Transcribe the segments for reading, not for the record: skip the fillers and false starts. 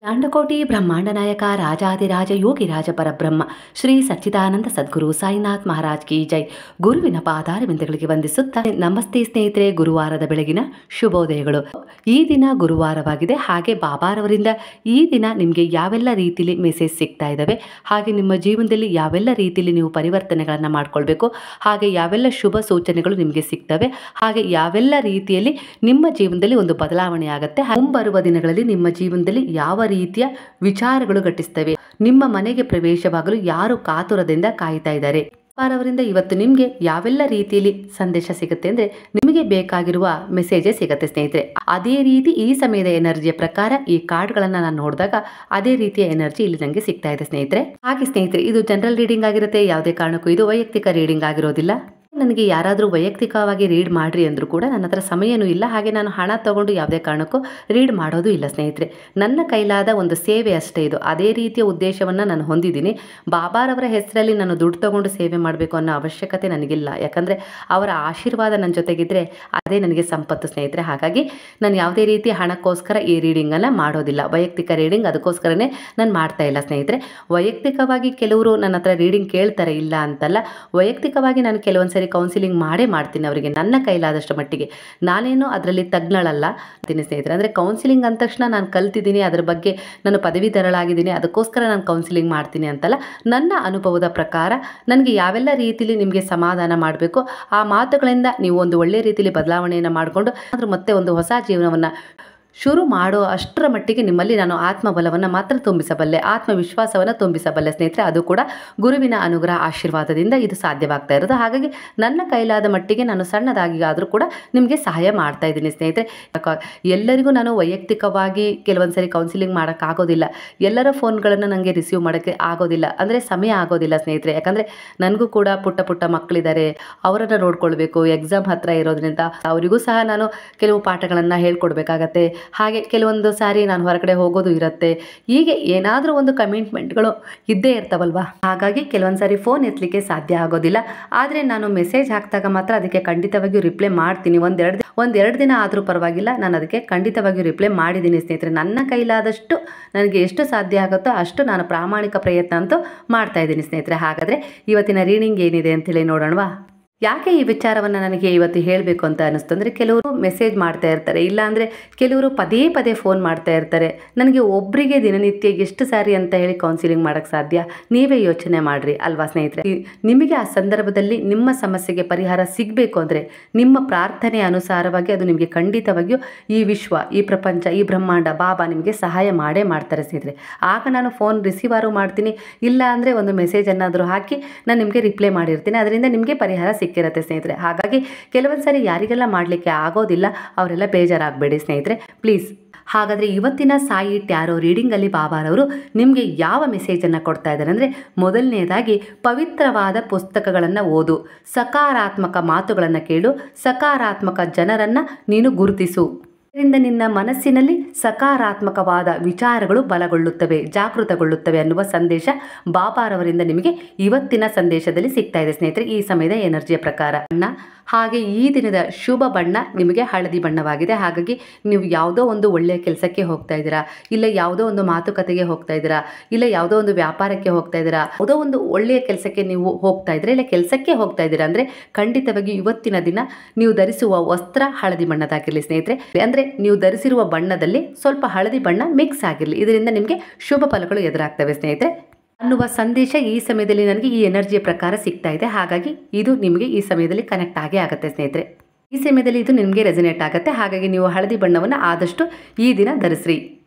ಯಾಂಡಕೋಟಿ ಬ್ರಹ್ಮಾಂಡ ನಾಯಕ ರಾಜಾದಿರಾಜ ಯೋಗಿರಾಜ ಪರಬ್ರಹ್ಮ ಶ್ರೀ ಸಚ್ಚಿದಾನಂದ ಸದ್ಗುರು ಸಾಯಿನಾಥ್ ಮಹಾರಾಜ್ ಕಿ ಜೈ. ಗುರುವಿನ ಪಾದಾರವಿಂದಗಳಿಗೆ ವಂದಿಸುತ್ತಾ ನಮಸ್ತೆ ಸ್ನೇಹಿತರೆ. ಗುರುವಾರದ ಬೆಳಗಿನ ಶುಭೋದಯಗಳು. ಈ ದಿನ ಗುರುವಾರವಾಗಿದೆ. ಹಾಗೆ ಬಾಬಾರವರಿಂದ ಈ ದಿನ ನಿಮಗೆ ಯಾವೆಲ್ಲ ರೀತಿಯಲ್ಲಿ ಮೆಸೇಜ್ ಸಿಗ್ತಾ ಇದ್ದಾವೆ, ಹಾಗೆ ನಿಮ್ಮ ಜೀವನದಲ್ಲಿ ಯಾವೆಲ್ಲ ರೀತಿಯಲ್ಲಿ ನೀವು ಪರಿವರ್ತನೆಗಳನ್ನು ಮಾಡ್ಕೊಳ್ಬೇಕು, ಹಾಗೆ ಯಾವೆಲ್ಲ ಶುಭ ಸೂಚನೆಗಳು ನಿಮಗೆ ಸಿಗ್ತವೆ, ಹಾಗೆ ಯಾವೆಲ್ಲ ರೀತಿಯಲ್ಲಿ ನಿಮ್ಮ ಜೀವನದಲ್ಲಿ ಒಂದು ಬದಲಾವಣೆ ಆಗುತ್ತೆ, ಮುಂಬರುವ ದಿನಗಳಲ್ಲಿ ನಿಮ್ಮ ಜೀವನದಲ್ಲಿ ಯಾವ ರೀತಿಯ ವಿಚಾರಗಳು ಘಟಿಸ್ತವೆ, ನಿಮ್ಮ ಮನೆಗೆ ಪ್ರವೇಶವಾಗಲು ಯಾರು ಕಾತುರದಿಂದ ಕಾಯ್ತಾ ಇದ್ದಾರೆ, ಅವರಿಂದ ಇವತ್ತು ನಿಮಗೆ ಯಾವೆಲ್ಲ ರೀತಿಯಲ್ಲಿ ಸಂದೇಶ ಸಿಗುತ್ತೆ ಅಂದ್ರೆ ನಿಮಗೆ ಬೇಕಾಗಿರುವ ಮೆಸೇಜೇ ಸಿಗುತ್ತೆ ಸ್ನೇಹಿತರೆ. ಅದೇ ರೀತಿ ಈ ಸಮಯದ ಎನರ್ಜಿಯ ಪ್ರಕಾರ ಈ ಕಾರ್ಡ್ಗಳನ್ನ ನಾನು ನೋಡಿದಾಗ ಅದೇ ರೀತಿಯ ಎನರ್ಜಿ ಇಲ್ಲಿ ನನಗೆ ಸಿಗ್ತಾ ಇದೆ ಸ್ನೇಹಿತರೆ. ಹಾಗೆ ಸ್ನೇಹಿತರೆ, ಇದು ಜನರಲ್ ರೀಡಿಂಗ್ ಆಗಿರುತ್ತೆ. ಯಾವುದೇ ಕಾರಣಕ್ಕೂ ಇದು ವೈಯಕ್ತಿಕ ರೀಡಿಂಗ್ ಆಗಿರೋದಿಲ್ಲ. ನನಗೆ ಯಾರಾದರೂ ವೈಯಕ್ತಿಕವಾಗಿ ರೀಡ್ ಮಾಡ್ರಿ ಅಂದರೂ ಕೂಡ ನನ್ನ ಹತ್ರ ಸಮಯನೂ ಇಲ್ಲ, ಹಾಗೆ ನಾನು ಹಣ ತಗೊಂಡು ಯಾವುದೇ ಕಾರಣಕ್ಕೂ ರೀಡ್ ಮಾಡೋದು ಇಲ್ಲ ಸ್ನೇಹಿತರೆ. ನನ್ನ ಕೈಲಾದ ಒಂದು ಸೇವೆ ಅಷ್ಟೇ ಇದು. ಅದೇ ರೀತಿಯ ಉದ್ದೇಶವನ್ನು ನಾನು ಹೊಂದಿದ್ದೀನಿ. ಬಾಬಾರವರ ಹೆಸರಲ್ಲಿ ನಾನು ದುಡ್ಡು ತಗೊಂಡು ಸೇವೆ ಮಾಡಬೇಕು ಅನ್ನೋ ಅವಶ್ಯಕತೆ ನನಗಿಲ್ಲ. ಯಾಕಂದರೆ ಅವರ ಆಶೀರ್ವಾದ ನನ್ನ ಜೊತೆಗಿದ್ರೆ ಅದೇ ನನಗೆ ಸಂಪತ್ತು ಸ್ನೇಹಿತರೆ. ಹಾಗಾಗಿ ನಾನು ಯಾವುದೇ ರೀತಿ ಹಣಕ್ಕೋಸ್ಕರ ಈ ರೀಡಿಂಗನ್ನು ಮಾಡೋದಿಲ್ಲ. ವೈಯಕ್ತಿಕ ರೀಡಿಂಗ್ ಅದಕ್ಕೋಸ್ಕರನೇ ನಾನು ಮಾಡ್ತಾ ಇಲ್ಲ ಸ್ನೇಹಿತರೆ. ವೈಯಕ್ತಿಕವಾಗಿ ಕೆಲವರು ನನ್ನ ಹತ್ರ ರೀಡಿಂಗ್ ಕೇಳ್ತಾರೆ, ಇಲ್ಲ ಅಂತಲ್ಲ. ವೈಯಕ್ತಿಕವಾಗಿ ನಾನು ಕೆಲವೊಂದು ಸರಿ ಕೌನ್ಸಿಲಿಂಗ್ ಮಾಡೇ ಮಾಡ್ತೀನಿ ಅವರಿಗೆ, ನನ್ನ ಕೈಲಾದಷ್ಟು ಮಟ್ಟಿಗೆ. ನಾನೇನು ಅದರಲ್ಲಿ ತಜ್ಞಳಲ್ಲ ಅಂತೀನಿ ಸ್ನೇಹಿತರೆ. ಅಂದರೆ ಕೌನ್ಸಿಲಿಂಗ್ ಅಂದ ತಕ್ಷಣ ನಾನು ಕಲ್ತಿದ್ದೀನಿ, ಅದರ ಬಗ್ಗೆ ನಾನು ಪದವೀಧರಳಾಗಿದ್ದೀನಿ, ಅದಕ್ಕೋಸ್ಕರ ನಾನು ಕೌನ್ಸಿಲಿಂಗ್ ಮಾಡ್ತೀನಿ ಅಂತಲ್ಲ. ನನ್ನ ಅನುಭವದ ಪ್ರಕಾರ ನನಗೆ ಯಾವೆಲ್ಲ ರೀತಿಯಲ್ಲಿ ನಿಮಗೆ ಸಮಾಧಾನ ಮಾಡಬೇಕು, ಆ ಮಾತುಗಳಿಂದ ನೀವು ಒಂದು ಒಳ್ಳೆಯ ರೀತಿಯಲ್ಲಿ ಬದಲಾವಣೆಯನ್ನು ಮಾಡಿಕೊಂಡು ಆದರೂ ಮತ್ತೆ ಒಂದು ಹೊಸ ಜೀವನವನ್ನು ಶುರು ಮಾಡೋ ಅಷ್ಟರ ಮಟ್ಟಿಗೆ ನಿಮ್ಮಲ್ಲಿ ನಾನು ಆತ್ಮಬಲವನ್ನು ಮಾತ್ರ ತುಂಬಿಸಬಲ್ಲೆ, ಆತ್ಮವಿಶ್ವಾಸವನ್ನು ತುಂಬಿಸಬಲ್ಲೆ ಸ್ನೇಹಿತರೆ. ಅದು ಕೂಡ ಗುರುವಿನ ಅನುಗ್ರಹ ಆಶೀರ್ವಾದದಿಂದ ಇದು ಸಾಧ್ಯವಾಗ್ತಾ ಇರೋದು. ಹಾಗಾಗಿ ನನ್ನ ಕೈಲಾದ ಮಟ್ಟಿಗೆ ನಾನು ಸಣ್ಣದಾಗಿ ಆದರೂ ಕೂಡ ನಿಮಗೆ ಸಹಾಯ ಮಾಡ್ತಾ ಇದ್ದೀನಿ ಸ್ನೇಹಿತರೆ. ಎಲ್ಲರಿಗೂ ನಾನು ವೈಯಕ್ತಿಕವಾಗಿ ಕೆಲವೊಂದು ಸರಿ ಕೌನ್ಸಿಲಿಂಗ್ ಮಾಡೋಕ್ಕಾಗೋದಿಲ್ಲ. ಎಲ್ಲರ ಫೋನ್ಗಳನ್ನು ನನಗೆ ರಿಸೀವ್ ಮಾಡೋಕ್ಕೆ ಆಗೋದಿಲ್ಲ, ಅಂದರೆ ಸಮಯ ಆಗೋದಿಲ್ಲ ಸ್ನೇಹಿತರೆ. ಯಾಕಂದರೆ ನನಗೂ ಕೂಡ ಪುಟ್ಟ ಪುಟ್ಟ ಮಕ್ಕಳಿದ್ದಾರೆ, ಅವರನ್ನು ನೋಡ್ಕೊಳ್ಬೇಕು. ಎಕ್ಸಾಮ್ ಹತ್ತಿರ ಇರೋದ್ರಿಂದ ಅವರಿಗೂ ಸಹ ನಾನು ಕೆಲವು ಪಾಠಗಳನ್ನು ಹೇಳ್ಕೊಡ್ಬೇಕಾಗತ್ತೆ. ಹಾಗೆ ಕೆಲವೊಂದು ಸಾರಿ ನಾನು ಹೊರಗಡೆ ಹೋಗೋದು ಇರುತ್ತೆ. ಹೀಗೆ ಏನಾದರೂ ಒಂದು ಕಮಿಟ್ಮೆಂಟ್ಗಳು ಇದ್ದೇ ಇರ್ತಾವಲ್ವಾ. ಹಾಗಾಗಿ ಕೆಲವೊಂದು ಸಾರಿ ಫೋನ್ ಎತ್ತಲಿಕ್ಕೆ ಸಾಧ್ಯ ಆಗೋದಿಲ್ಲ. ಆದರೆ ನಾನು ಮೆಸೇಜ್ ಹಾಕಿದಾಗ ಮಾತ್ರ ಅದಕ್ಕೆ ಖಂಡಿತವಾಗಿಯೂ ರಿಪ್ಲೈ ಮಾಡ್ತೀನಿ. ಒಂದೆರಡು ದಿನ ಆದರೂ ಪರವಾಗಿಲ್ಲ, ನಾನು ಅದಕ್ಕೆ ಖಂಡಿತವಾಗಿಯೂ ರಿಪ್ಲೈ ಮಾಡಿದ್ದೀನಿ ಸ್ನೇಹಿತರೆ. ನನ್ನ ಕೈಲಾದಷ್ಟು ನನಗೆ ಎಷ್ಟು ಸಾಧ್ಯ ಆಗುತ್ತೋ ಅಷ್ಟು ನಾನು ಪ್ರಾಮಾಣಿಕ ಪ್ರಯತ್ನ ಅಂತೂ ಮಾಡ್ತಾ ಇದ್ದೀನಿ ಸ್ನೇಹಿತರೆ. ಹಾಗಾದರೆ ಇವತ್ತಿನ ರೀಡಿಂಗ್ ಏನಿದೆ ಅಂತೇಳಿ ನೋಡೋಣವಾ. ಯಾಕೆ ಈ ವಿಚಾರವನ್ನು ನನಗೆ ಇವತ್ತು ಹೇಳಬೇಕು ಅಂತ ಅನ್ನಿಸ್ತು ಅಂದರೆ, ಕೆಲವರು ಮೆಸೇಜ್ ಮಾಡ್ತಾ ಇರ್ತಾರೆ, ಇಲ್ಲಾಂದರೆ ಕೆಲವರು ಪದೇ ಪದೇ ಫೋನ್ ಮಾಡ್ತಾ ಇರ್ತಾರೆ. ನನಗೆ ಒಬ್ಬರಿಗೆ ದಿನನಿತ್ಯ ಎಷ್ಟು ಸಾರಿ ಅಂತ ಹೇಳಿ ಕೌನ್ಸಿಲಿಂಗ್ ಮಾಡೋಕ್ಕೆ ಸಾಧ್ಯ? ನೀವೇ ಯೋಚನೆ ಮಾಡಿರಿ ಅಲ್ವಾ ಸ್ನೇಹಿತರೆ. ನಿಮಗೆ ಆ ಸಂದರ್ಭದಲ್ಲಿ ನಿಮ್ಮ ಸಮಸ್ಯೆಗೆ ಪರಿಹಾರ ಸಿಗಬೇಕು ಅಂದರೆ ನಿಮ್ಮ ಪ್ರಾರ್ಥನೆ ಅನುಸಾರವಾಗಿ ಅದು ನಿಮಗೆ ಖಂಡಿತವಾಗಿಯೂ ಈ ವಿಶ್ವ, ಈ ಪ್ರಪಂಚ, ಈ ಬ್ರಹ್ಮಾಂಡ, ಬಾಬಾ ನಿಮಗೆ ಸಹಾಯ ಮಾಡೇ ಮಾಡ್ತಾರೆ ಸ್ನೇಹಿತರೆ. ಆಗ ನಾನು ಫೋನ್ ರಿಸೀವಾರು ಮಾಡ್ತೀನಿ, ಇಲ್ಲ ಅಂದರೆ ಒಂದು ಮೆಸೇಜನ್ನಾದರೂ ಹಾಕಿ ನಾನು ನಿಮಗೆ ರಿಪ್ಲೈ ಮಾಡಿರ್ತೀನಿ. ಅದರಿಂದ ನಿಮಗೆ ಪರಿಹಾರ ಸಿಕ್ಕಿರುತ್ತೆ ಸ್ನೇಹಿತರೆ. ಹಾಗಾಗಿ ಕೆಲವೊಂದು ಸಾರಿ ಯಾರಿಗೆಲ್ಲ ಮಾಡಲಿಕ್ಕೆ ಆಗೋದಿಲ್ಲ ಅವರೆಲ್ಲ ಬೇಜಾರಾಗಬೇಡಿ ಸ್ನೇಹಿತರೆ, ಪ್ಲೀಸ್. ಹಾಗಾದರೆ ಇವತ್ತಿನ ಸಾಯಿ ಟ್ಯಾರೋ ರೀಡಿಂಗಲ್ಲಿ ಬಾಬಾರವರು ನಿಮಗೆ ಯಾವ ಮೆಸೇಜನ್ನು ಕೊಡ್ತಾ ಇದ್ದಾರೆ ಅಂದರೆ, ಮೊದಲನೇದಾಗಿ ಪವಿತ್ರವಾದ ಪುಸ್ತಕಗಳನ್ನು ಓದು, ಸಕಾರಾತ್ಮಕ ಮಾತುಗಳನ್ನು ಕೇಳು, ಸಕಾರಾತ್ಮಕ ಜನರನ್ನು ನೀನು ಗುರುತಿಸು. ಇದರಿಂದ ನಿನ್ನ ಮನಸ್ಸಿನಲ್ಲಿ ಸಕಾರಾತ್ಮಕವಾದ ವಿಚಾರಗಳು ಬಲಗೊಳ್ಳುತ್ತವೆ, ಜಾಗೃತಗೊಳ್ಳುತ್ತವೆ ಅನ್ನುವ ಸಂದೇಶ ಬಾಬಾರವರಿಂದ ನಿಮಗೆ ಇವತ್ತಿನ ಸಂದೇಶದಲ್ಲಿ ಸಿಗ್ತಾ ಇದೆ ಸ್ನೇಹಿತರೆ. ಈ ಸಮಯದ ಎನರ್ಜಿಯ ಪ್ರಕಾರ ಹಾಗೆ ಈ ದಿನದ ಶುಭ ಬಣ್ಣ ನಿಮಗೆ ಹಳದಿ ಬಣ್ಣವಾಗಿದೆ. ಹಾಗಾಗಿ ನೀವು ಯಾವುದೋ ಒಂದು ಒಳ್ಳೆಯ ಕೆಲಸಕ್ಕೆ ಹೋಗ್ತಾ ಇದ್ದೀರಾ, ಇಲ್ಲ ಯಾವುದೋ ಒಂದು ಮಾತುಕತೆಗೆ ಹೋಗ್ತಾ ಇದ್ದೀರಾ, ಇಲ್ಲ ಯಾವುದೋ ಒಂದು ವ್ಯಾಪಾರಕ್ಕೆ ಹೋಗ್ತಾ ಇದ್ದೀರಾ, ಯಾವುದೋ ಒಂದು ಒಳ್ಳೆಯ ಕೆಲಸಕ್ಕೆ ನೀವು ಹೋಗ್ತಾ ಇದ್ದೀರಾ, ಇಲ್ಲ ಕೆಲಸಕ್ಕೆ ಹೋಗ್ತಾ ಇದ್ದೀರಾ ಅಂದರೆ ಖಂಡಿತವಾಗಿ ಇವತ್ತಿನ ದಿನ ನೀವು ಧರಿಸುವ ವಸ್ತ್ರ ಹಳದಿ ಬಣ್ಣದಾಗಿರಲಿ ಸ್ನೇಹಿತರೆ. ಅಂದರೆ ನೀವು ಧರಿಸಿರುವ ಬಣ್ಣದಲ್ಲಿ ಸ್ವಲ್ಪ ಹಳದಿ ಬಣ್ಣ ಮಿಕ್ಸ್ ಆಗಿರಲಿ, ಇದರಿಂದ ನಿಮಗೆ ಶುಭ ಫಲಗಳು ಎದುರಾಗ್ತವೆ ಸ್ನೇಹಿತರೆ ಅನ್ನುವ ಸಂದೇಶ ಈ ಸಮಯದಲ್ಲಿ ನನಗೆ ಈ ಎನರ್ಜಿಯ ಪ್ರಕಾರ ಸಿಗ್ತಾ ಇದೆ. ಹಾಗಾಗಿ ಇದು ನಿಮಗೆ ಈ ಸಮಯದಲ್ಲಿ ಕನೆಕ್ಟ್ ಆಗೇ ಆಗುತ್ತೆ ಸ್ನೇಹಿತರೆ. ಈ ಸಮಯದಲ್ಲಿ ಇದು ನಿಮಗೆ ರೆಸನೇಟ್ ಆಗುತ್ತೆ. ಹಾಗಾಗಿ ನೀವು ಹಳದಿ ಬಣ್ಣವನ್ನು ಆದಷ್ಟು ಈ ದಿನ ಧರಿಸ್ರಿ.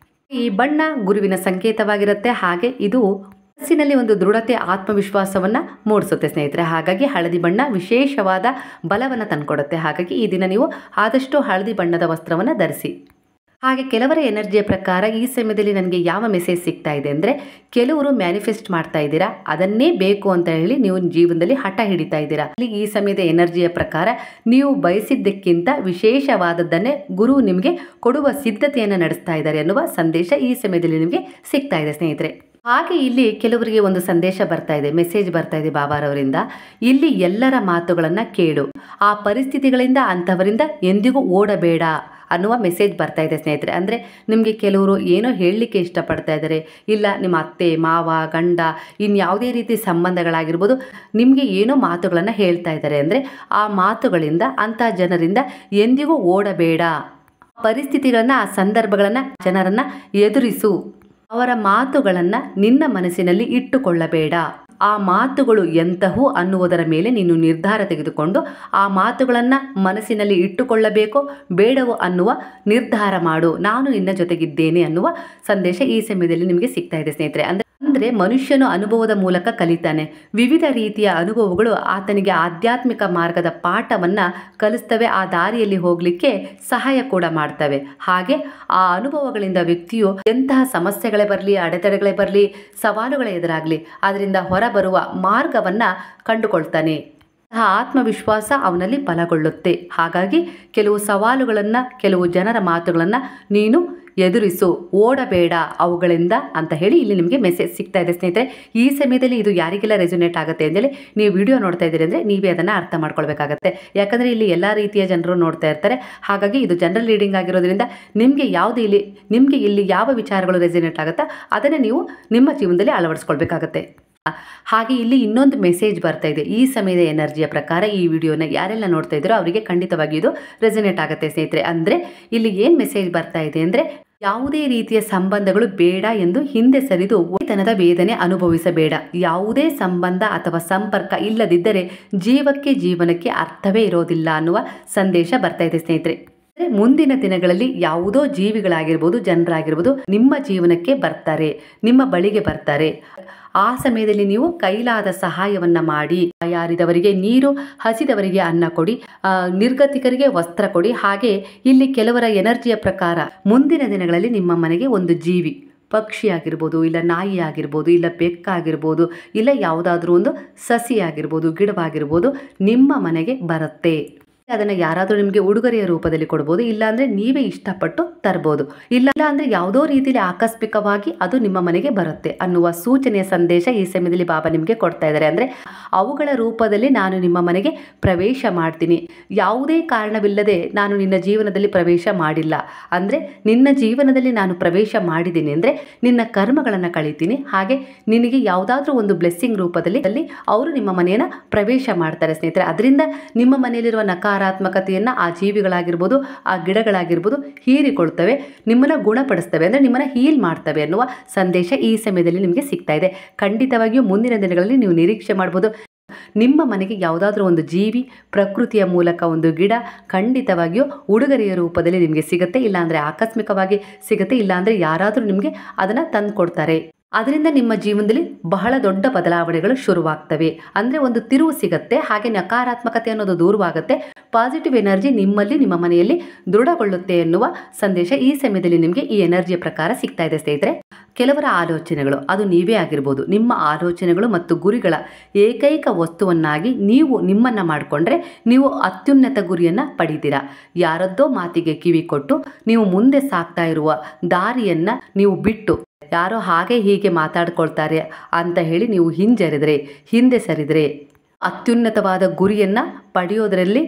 ಈ ಬಣ್ಣ ಗುರುವಿನ ಸಂಕೇತವಾಗಿರುತ್ತೆ. ಹಾಗೆ ಇದು ಮನಸ್ಸಿನಲ್ಲಿ ಒಂದು ದೃಢತೆ, ಆತ್ಮವಿಶ್ವಾಸವನ್ನು ಮೂಡಿಸುತ್ತೆ ಸ್ನೇಹಿತರೆ. ಹಾಗಾಗಿ ಹಳದಿ ಬಣ್ಣ ವಿಶೇಷವಾದ ಬಲವನ್ನು ತಂದುಕೊಡುತ್ತೆ. ಹಾಗಾಗಿ ಈ ದಿನ ನೀವು ಆದಷ್ಟು ಹಳದಿ ಬಣ್ಣದ ವಸ್ತ್ರವನ್ನು ಧರಿಸಿ. ಹಾಗೆ ಕೆಲವರ ಎನರ್ಜಿಯ ಪ್ರಕಾರ ಈ ಸಮಯದಲ್ಲಿ ನನಗೆ ಯಾವ ಮೆಸೇಜ್ ಸಿಗ್ತಾ ಇದೆ ಅಂದರೆ, ಕೆಲವರು ಮ್ಯಾನಿಫೆಸ್ಟ್ ಮಾಡ್ತಾ ಇದ್ದೀರಾ, ಅದನ್ನೇ ಬೇಕು ಅಂತ ಹೇಳಿ ನೀವು ಜೀವನದಲ್ಲಿ ಹಠ ಹಿಡಿತಾ ಇದ್ದೀರಾ. ಈ ಸಮಯದ ಎನರ್ಜಿಯ ಪ್ರಕಾರ ನೀವು ಬಯಸಿದ್ದಕ್ಕಿಂತ ವಿಶೇಷವಾದದ್ದನ್ನೇ ಗುರು ನಿಮಗೆ ಕೊಡುವ ಸಿದ್ಧತೆಯನ್ನು ನಡೆಸ್ತಾ ಇದ್ದಾರೆ ಅನ್ನುವ ಸಂದೇಶ ಈ ಸಮಯದಲ್ಲಿ ನಿಮಗೆ ಸಿಗ್ತಾ ಇದೆ ಸ್ನೇಹಿತರೆ. ಹಾಗೆ ಇಲ್ಲಿ ಕೆಲವರಿಗೆ ಒಂದು ಸಂದೇಶ ಬರ್ತಾ ಇದೆ, ಮೆಸೇಜ್ ಬರ್ತಾ ಇದೆ ಬಾಬಾರವರಿಂದ. ಇಲ್ಲಿ ಎಲ್ಲರ ಮಾತುಗಳನ್ನು ಕೇಳು, ಆ ಪರಿಸ್ಥಿತಿಗಳಿಂದ ಅಂಥವರಿಂದ ಎಂದಿಗೂ ಓಡಬೇಡ, ಅನ್ನುವ ಮೆಸೇಜ್ ಬರ್ತಾ ಇದೆ ಸ್ನೇಹಿತರೆ. ಅಂದರೆ ನಿಮಗೆ ಕೆಲವರು ಏನೋ ಹೇಳಲಿಕ್ಕೆ ಇಷ್ಟಪಡ್ತಾ ಇದ್ದಾರೆ, ಇಲ್ಲ ನಿಮ್ಮ ಅತ್ತೆ ಮಾವ ಗಂಡ ಇನ್ಯಾವುದೇ ರೀತಿ ಸಂಬಂಧಗಳಾಗಿರ್ಬೋದು ನಿಮಗೆ ಏನೋ ಮಾತುಗಳನ್ನು ಹೇಳ್ತಾ ಇದ್ದಾರೆ. ಅಂದರೆ ಆ ಮಾತುಗಳಿಂದ ಅಂಥ ಜನರಿಂದ ಎಂದಿಗೂ ಓಡಬೇಡ. ಪರಿಸ್ಥಿತಿಗಳನ್ನು ಆ ಸಂದರ್ಭಗಳನ್ನು ಜನರನ್ನು ಎದುರಿಸು. ಅವರ ಮಾತುಗಳನ್ನು ನಿನ್ನ ಮನಸ್ಸಿನಲ್ಲಿ ಇಟ್ಟುಕೊಳ್ಳಬೇಡ. ಆ ಮಾತುಗಳು ಎಂತಹವು ಅನ್ನುವುದರ ಮೇಲೆ ನೀನು ನಿರ್ಧಾರ ತೆಗೆದುಕೊಂಡು ಆ ಮಾತುಗಳನ್ನು ಮನಸ್ಸಿನಲ್ಲಿ ಇಟ್ಟುಕೊಳ್ಳಬೇಕೋ ಬೇಡವೋ ಅನ್ನುವ ನಿರ್ಧಾರ ಮಾಡು. ನಾನು ನಿನ್ನ ಜೊತೆಗಿದ್ದೇನೆ ಅನ್ನುವ ಸಂದೇಶ ಈ ಸಮಯದಲ್ಲಿ ನಿಮಗೆ ಸಿಗ್ತಾ ಇದೆ ಸ್ನೇಹಿತರೆ. ಅಂದರೆ ಮನುಷ್ಯನು ಅನುಭವದ ಮೂಲಕ ಕಲಿತಾನೆ. ವಿವಿಧ ರೀತಿಯ ಅನುಭವಗಳು ಆತನಿಗೆ ಆಧ್ಯಾತ್ಮಿಕ ಮಾರ್ಗದ ಪಾಠವನ್ನು ಕಲಿಸ್ತವೆ, ಆ ದಾರಿಯಲ್ಲಿ ಹೋಗಲಿಕ್ಕೆ ಸಹಾಯ ಕೂಡ ಮಾಡ್ತವೆ. ಹಾಗೆ ಆ ಅನುಭವಗಳಿಂದ ವ್ಯಕ್ತಿಯು ಎಂತಹ ಸಮಸ್ಯೆಗಳೇ ಬರಲಿ, ಅಡೆತಡೆಗಳೇ ಬರಲಿ, ಸವಾಲುಗಳೇ ಎದುರಾಗಲಿ ಅದರಿಂದ ಹೊರಬರುವ ಮಾರ್ಗವನ್ನು ಕಂಡುಕೊಳ್ತಾನೆ. ಆ ಆತ್ಮವಿಶ್ವಾಸ ಅವನಲ್ಲಿ ಬಲಗೊಳ್ಳುತ್ತೆ. ಹಾಗಾಗಿ ಕೆಲವು ಸವಾಲುಗಳನ್ನು, ಕೆಲವು ಜನರ ಮಾತುಗಳನ್ನು ನೀನು ಎದುರಿಸು, ಓಡಬೇಡ ಅವುಗಳಿಂದ ಅಂತ ಹೇಳಿ ಇಲ್ಲಿ ನಿಮಗೆ ಮೆಸೇಜ್ ಸಿಗ್ತಾ ಇದೆ ಸ್ನೇಹಿತರೆ. ಈ ಸಮಯದಲ್ಲಿ ಇದು ಯಾರಿಗೆಲ್ಲ ರೆಸೊನೇಟ್ ಆಗುತ್ತೆ ಅಂತೇಳಿ ನೀವು ವಿಡಿಯೋ ನೋಡ್ತಾ ಇದ್ದೀರಿ ಅಂದರೆ ನೀವೇ ಅದನ್ನು ಅರ್ಥ ಮಾಡ್ಕೊಳ್ಬೇಕಾಗತ್ತೆ. ಯಾಕಂದರೆ ಇಲ್ಲಿ ಎಲ್ಲ ರೀತಿಯ ಜನರು ನೋಡ್ತಾ ಇರ್ತಾರೆ. ಹಾಗಾಗಿ ಇದು ಜನರಲ್ ರೀಡಿಂಗ್ ಆಗಿರೋದ್ರಿಂದ ನಿಮಗೆ ಇಲ್ಲಿ ಯಾವ ವಿಚಾರಗಳು ರೆಸೊನೇಟ್ ಆಗುತ್ತಾ ಅದನ್ನೇ ನೀವು ನಿಮ್ಮ ಜೀವನದಲ್ಲಿ ಅಳವಡಿಸ್ಕೊಳ್ಬೇಕಾಗತ್ತೆ. ಹಾಗೆ ಇಲ್ಲಿ ಇನ್ನೊಂದು ಮೆಸೇಜ್ ಬರ್ತಾ ಇದೆ. ಈ ಸಮಯದ ಎನರ್ಜಿಯ ಪ್ರಕಾರ ಈ ವಿಡಿಯೋನ ಯಾರೆಲ್ಲ ನೋಡ್ತಾ ಇದ್ದೀರೋ ಅವರಿಗೆ ಖಂಡಿತವಾಗಿ ಇದು ರೆಸೊನೇಟ್ ಆಗುತ್ತೆ ಸ್ನೇಹಿತರೆ. ಅಂದರೆ ಇಲ್ಲಿ ಏನು ಮೆಸೇಜ್ ಬರ್ತಾ ಇದೆ ಅಂದರೆ ಯಾವುದೇ ರೀತಿಯ ಸಂಬಂಧಗಳು ಬೇಡ ಎಂದು ಹಿಂದೆ ಸರಿದು ಒಳ್ಳೆತನದ ವೇದನೆ ಅನುಭವಿಸಬೇಡ. ಯಾವುದೇ ಸಂಬಂಧ ಅಥವಾ ಸಂಪರ್ಕ ಇಲ್ಲದಿದ್ದರೆ ಜೀವನಕ್ಕೆ ಅರ್ಥವೇ ಇರೋದಿಲ್ಲ ಅನ್ನುವ ಸಂದೇಶ ಬರ್ತಾ ಇದೆ ಸ್ನೇಹಿತರೆ. ಮುಂದಿನ ದಿನಗಳಲ್ಲಿ ಯಾವುದೋ ಜೀವಿಗಳಾಗಿರ್ಬೋದು, ಜನರಾಗಿರ್ಬೋದು ನಿಮ್ಮ ಜೀವನಕ್ಕೆ ಬರ್ತಾರೆ, ನಿಮ್ಮ ಬಳಿಗೆ ಬರ್ತಾರೆ. ಆ ಸಮಯದಲ್ಲಿ ನೀವು ಕೈಲಾದ ಸಹಾಯವನ್ನು ಮಾಡಿ, ಯಾರಿದವರಿಗೆ ನೀರು, ಹಸಿದವರಿಗೆ ಅನ್ನ ಕೊಡಿ, ನಿರ್ಗತಿಕರಿಗೆ ವಸ್ತ್ರ ಕೊಡಿ. ಹಾಗೆ ಇಲ್ಲಿ ಕೆಲವರ ಎನರ್ಜಿಯ ಪ್ರಕಾರ ಮುಂದಿನ ದಿನಗಳಲ್ಲಿ ನಿಮ್ಮ ಮನೆಗೆ ಒಂದು ಜೀವಿ, ಪಕ್ಷಿ ಆಗಿರ್ಬೋದು, ಇಲ್ಲ ನಾಯಿ ಆಗಿರ್ಬೋದು, ಇಲ್ಲ ಬೆಕ್ಕಾಗಿರ್ಬೋದು, ಇಲ್ಲ ಯಾವುದಾದ್ರೂ ಒಂದು ಸಸಿ ಆಗಿರ್ಬೋದು, ಗಿಡವಾಗಿರ್ಬೋದು ನಿಮ್ಮ ಮನೆಗೆ ಬರುತ್ತೆ. ಅದನ್ನು ಯಾರಾದರೂ ನಿಮಗೆ ಉಡುಗೊರೆಯ ರೂಪದಲ್ಲಿ ಕೊಡ್ಬೋದು, ಇಲ್ಲಾಂದರೆ ನೀವೇ ಇಷ್ಟಪಟ್ಟು ತರ್ಬೋದು, ಇಲ್ಲ ಅಂದರೆ ಯಾವುದೋ ರೀತಿಯಲ್ಲಿ ಆಕಸ್ಮಿಕವಾಗಿ ಅದು ನಿಮ್ಮ ಮನೆಗೆ ಬರುತ್ತೆ ಅನ್ನುವ ಸೂಚನೆಯ ಸಂದೇಶ ಈ ಸಮಯದಲ್ಲಿ ಬಾಬಾ ನಿಮಗೆ ಕೊಡ್ತಾ ಇದ್ದಾರೆ. ಅಂದರೆ ಅವುಗಳ ರೂಪದಲ್ಲಿ ನಾನು ನಿಮ್ಮ ಮನೆಗೆ ಪ್ರವೇಶ ಮಾಡ್ತೀನಿ. ಯಾವುದೇ ಕಾರಣವಿಲ್ಲದೆ ನಾನು ನಿನ್ನ ಜೀವನದಲ್ಲಿ ಪ್ರವೇಶ ಮಾಡಿಲ್ಲ. ಅಂದರೆ ನಿನ್ನ ಜೀವನದಲ್ಲಿ ನಾನು ಪ್ರವೇಶ ಮಾಡಿದ್ದೀನಿ ಅಂದರೆ ನಿನ್ನ ಕರ್ಮಗಳನ್ನು ಕಳೀತೀನಿ. ಹಾಗೆ ನಿನಗೆ ಯಾವುದಾದ್ರೂ ಒಂದು ಬ್ಲೆಸ್ಸಿಂಗ್ ರೂಪದಲ್ಲಿ ಅವರು ನಿಮ್ಮ ಮನೆಯನ್ನು ಪ್ರವೇಶ ಮಾಡ್ತಾರೆ ಸ್ನೇಹಿತರೆ. ಅದರಿಂದ ನಿಮ್ಮ ಮನೆಯಲ್ಲಿರುವ ನಕಾರಾತ್ಮಕತೆಯನ್ನು ಆ ಜೀವಿಗಳಾಗಿರ್ಬೋದು, ಆ ಗಿಡಗಳಾಗಿರ್ಬೋದು ಹೀರಿಕೊಳ್ತವೆ, ನಿಮ್ಮನ್ನು ಗುಣಪಡಿಸ್ತವೆ, ಅಂದರೆ ನಿಮ್ಮನ್ನು ಹೀಲ್ ಮಾಡ್ತವೆ ಅನ್ನುವ ಸಂದೇಶ ಈ ಸಮಯದಲ್ಲಿ ನಿಮಗೆ ಸಿಗ್ತಾ ಇದೆ. ಖಂಡಿತವಾಗಿಯೂ ಮುಂದಿನ ದಿನಗಳಲ್ಲಿ ನೀವು ನಿರೀಕ್ಷೆ ಮಾಡ್ಬೋದು. ನಿಮ್ಮ ಮನೆಗೆ ಯಾವುದಾದ್ರೂ ಒಂದು ಜೀವಿ, ಪ್ರಕೃತಿಯ ಮೂಲಕ ಒಂದು ಗಿಡ ಖಂಡಿತವಾಗಿಯೂ ಉಡುಗೊರೆಯ ರೂಪದಲ್ಲಿ ನಿಮಗೆ ಸಿಗುತ್ತೆ. ಇಲ್ಲಾಂದರೆ ಆಕಸ್ಮಿಕವಾಗಿ ಸಿಗುತ್ತೆ, ಇಲ್ಲಾಂದರೆ ಯಾರಾದರೂ ನಿಮಗೆ ಅದನ್ನು ತಂದು ಕೊಡ್ತಾರೆ. ಅದರಿಂದ ನಿಮ್ಮ ಜೀವನದಲ್ಲಿ ಬಹಳ ದೊಡ್ಡ ಬದಲಾವಣೆಗಳು ಶುರುವಾಗ್ತವೆ. ಅಂದರೆ ಒಂದು ತಿರುವು ಸಿಗುತ್ತೆ. ಹಾಗೆ ನಕಾರಾತ್ಮಕತೆ ಅನ್ನೋದು ದೂರವಾಗುತ್ತೆ. ಪಾಸಿಟಿವ್ ಎನರ್ಜಿ ನಿಮ್ಮಲ್ಲಿ, ನಿಮ್ಮ ಮನೆಯಲ್ಲಿ ದೃಢಗೊಳ್ಳುತ್ತೆ ಎನ್ನುವ ಸಂದೇಶ ಈ ಸಮಯದಲ್ಲಿ ನಿಮಗೆ ಈ ಎನರ್ಜಿಯ ಪ್ರಕಾರ ಸಿಗ್ತಾ ಇದೆ ಸ್ನೇಹಿತರೆ. ಕೆಲವರ ಆಲೋಚನೆಗಳು ಅದು ನೀವೇ ಆಗಿರ್ಬೋದು. ನಿಮ್ಮ ಆಲೋಚನೆಗಳು ಮತ್ತು ಗುರಿಗಳ ಏಕೈಕ ವಸ್ತುವನ್ನಾಗಿ ನೀವು ನಿಮ್ಮನ್ನು ಮಾಡಿಕೊಂಡ್ರೆ ನೀವು ಅತ್ಯುನ್ನತ ಗುರಿಯನ್ನು ಪಡಿತೀರಾ. ಯಾರದ್ದೋ ಮಾತಿಗೆ ಕಿವಿ ಕೊಟ್ಟು ನೀವು ಮುಂದೆ ಸಾಗ್ತಾ ಇರುವ ದಾರಿಯನ್ನು ನೀವು ಬಿಟ್ಟು ಯಾರೋ ಹಾಗೆ ಹೀಗೆ ಮಾತಾಡ್ಕೊಳ್ತಾರೆ ಅಂತ ಹೇಳಿ ನೀವು ಹಿಂದೆ ಸರಿದರೆ ಅತ್ಯುನ್ನತವಾದ ಗುರಿಯನ್ನು ಪಡೆಯೋದರಲ್ಲಿ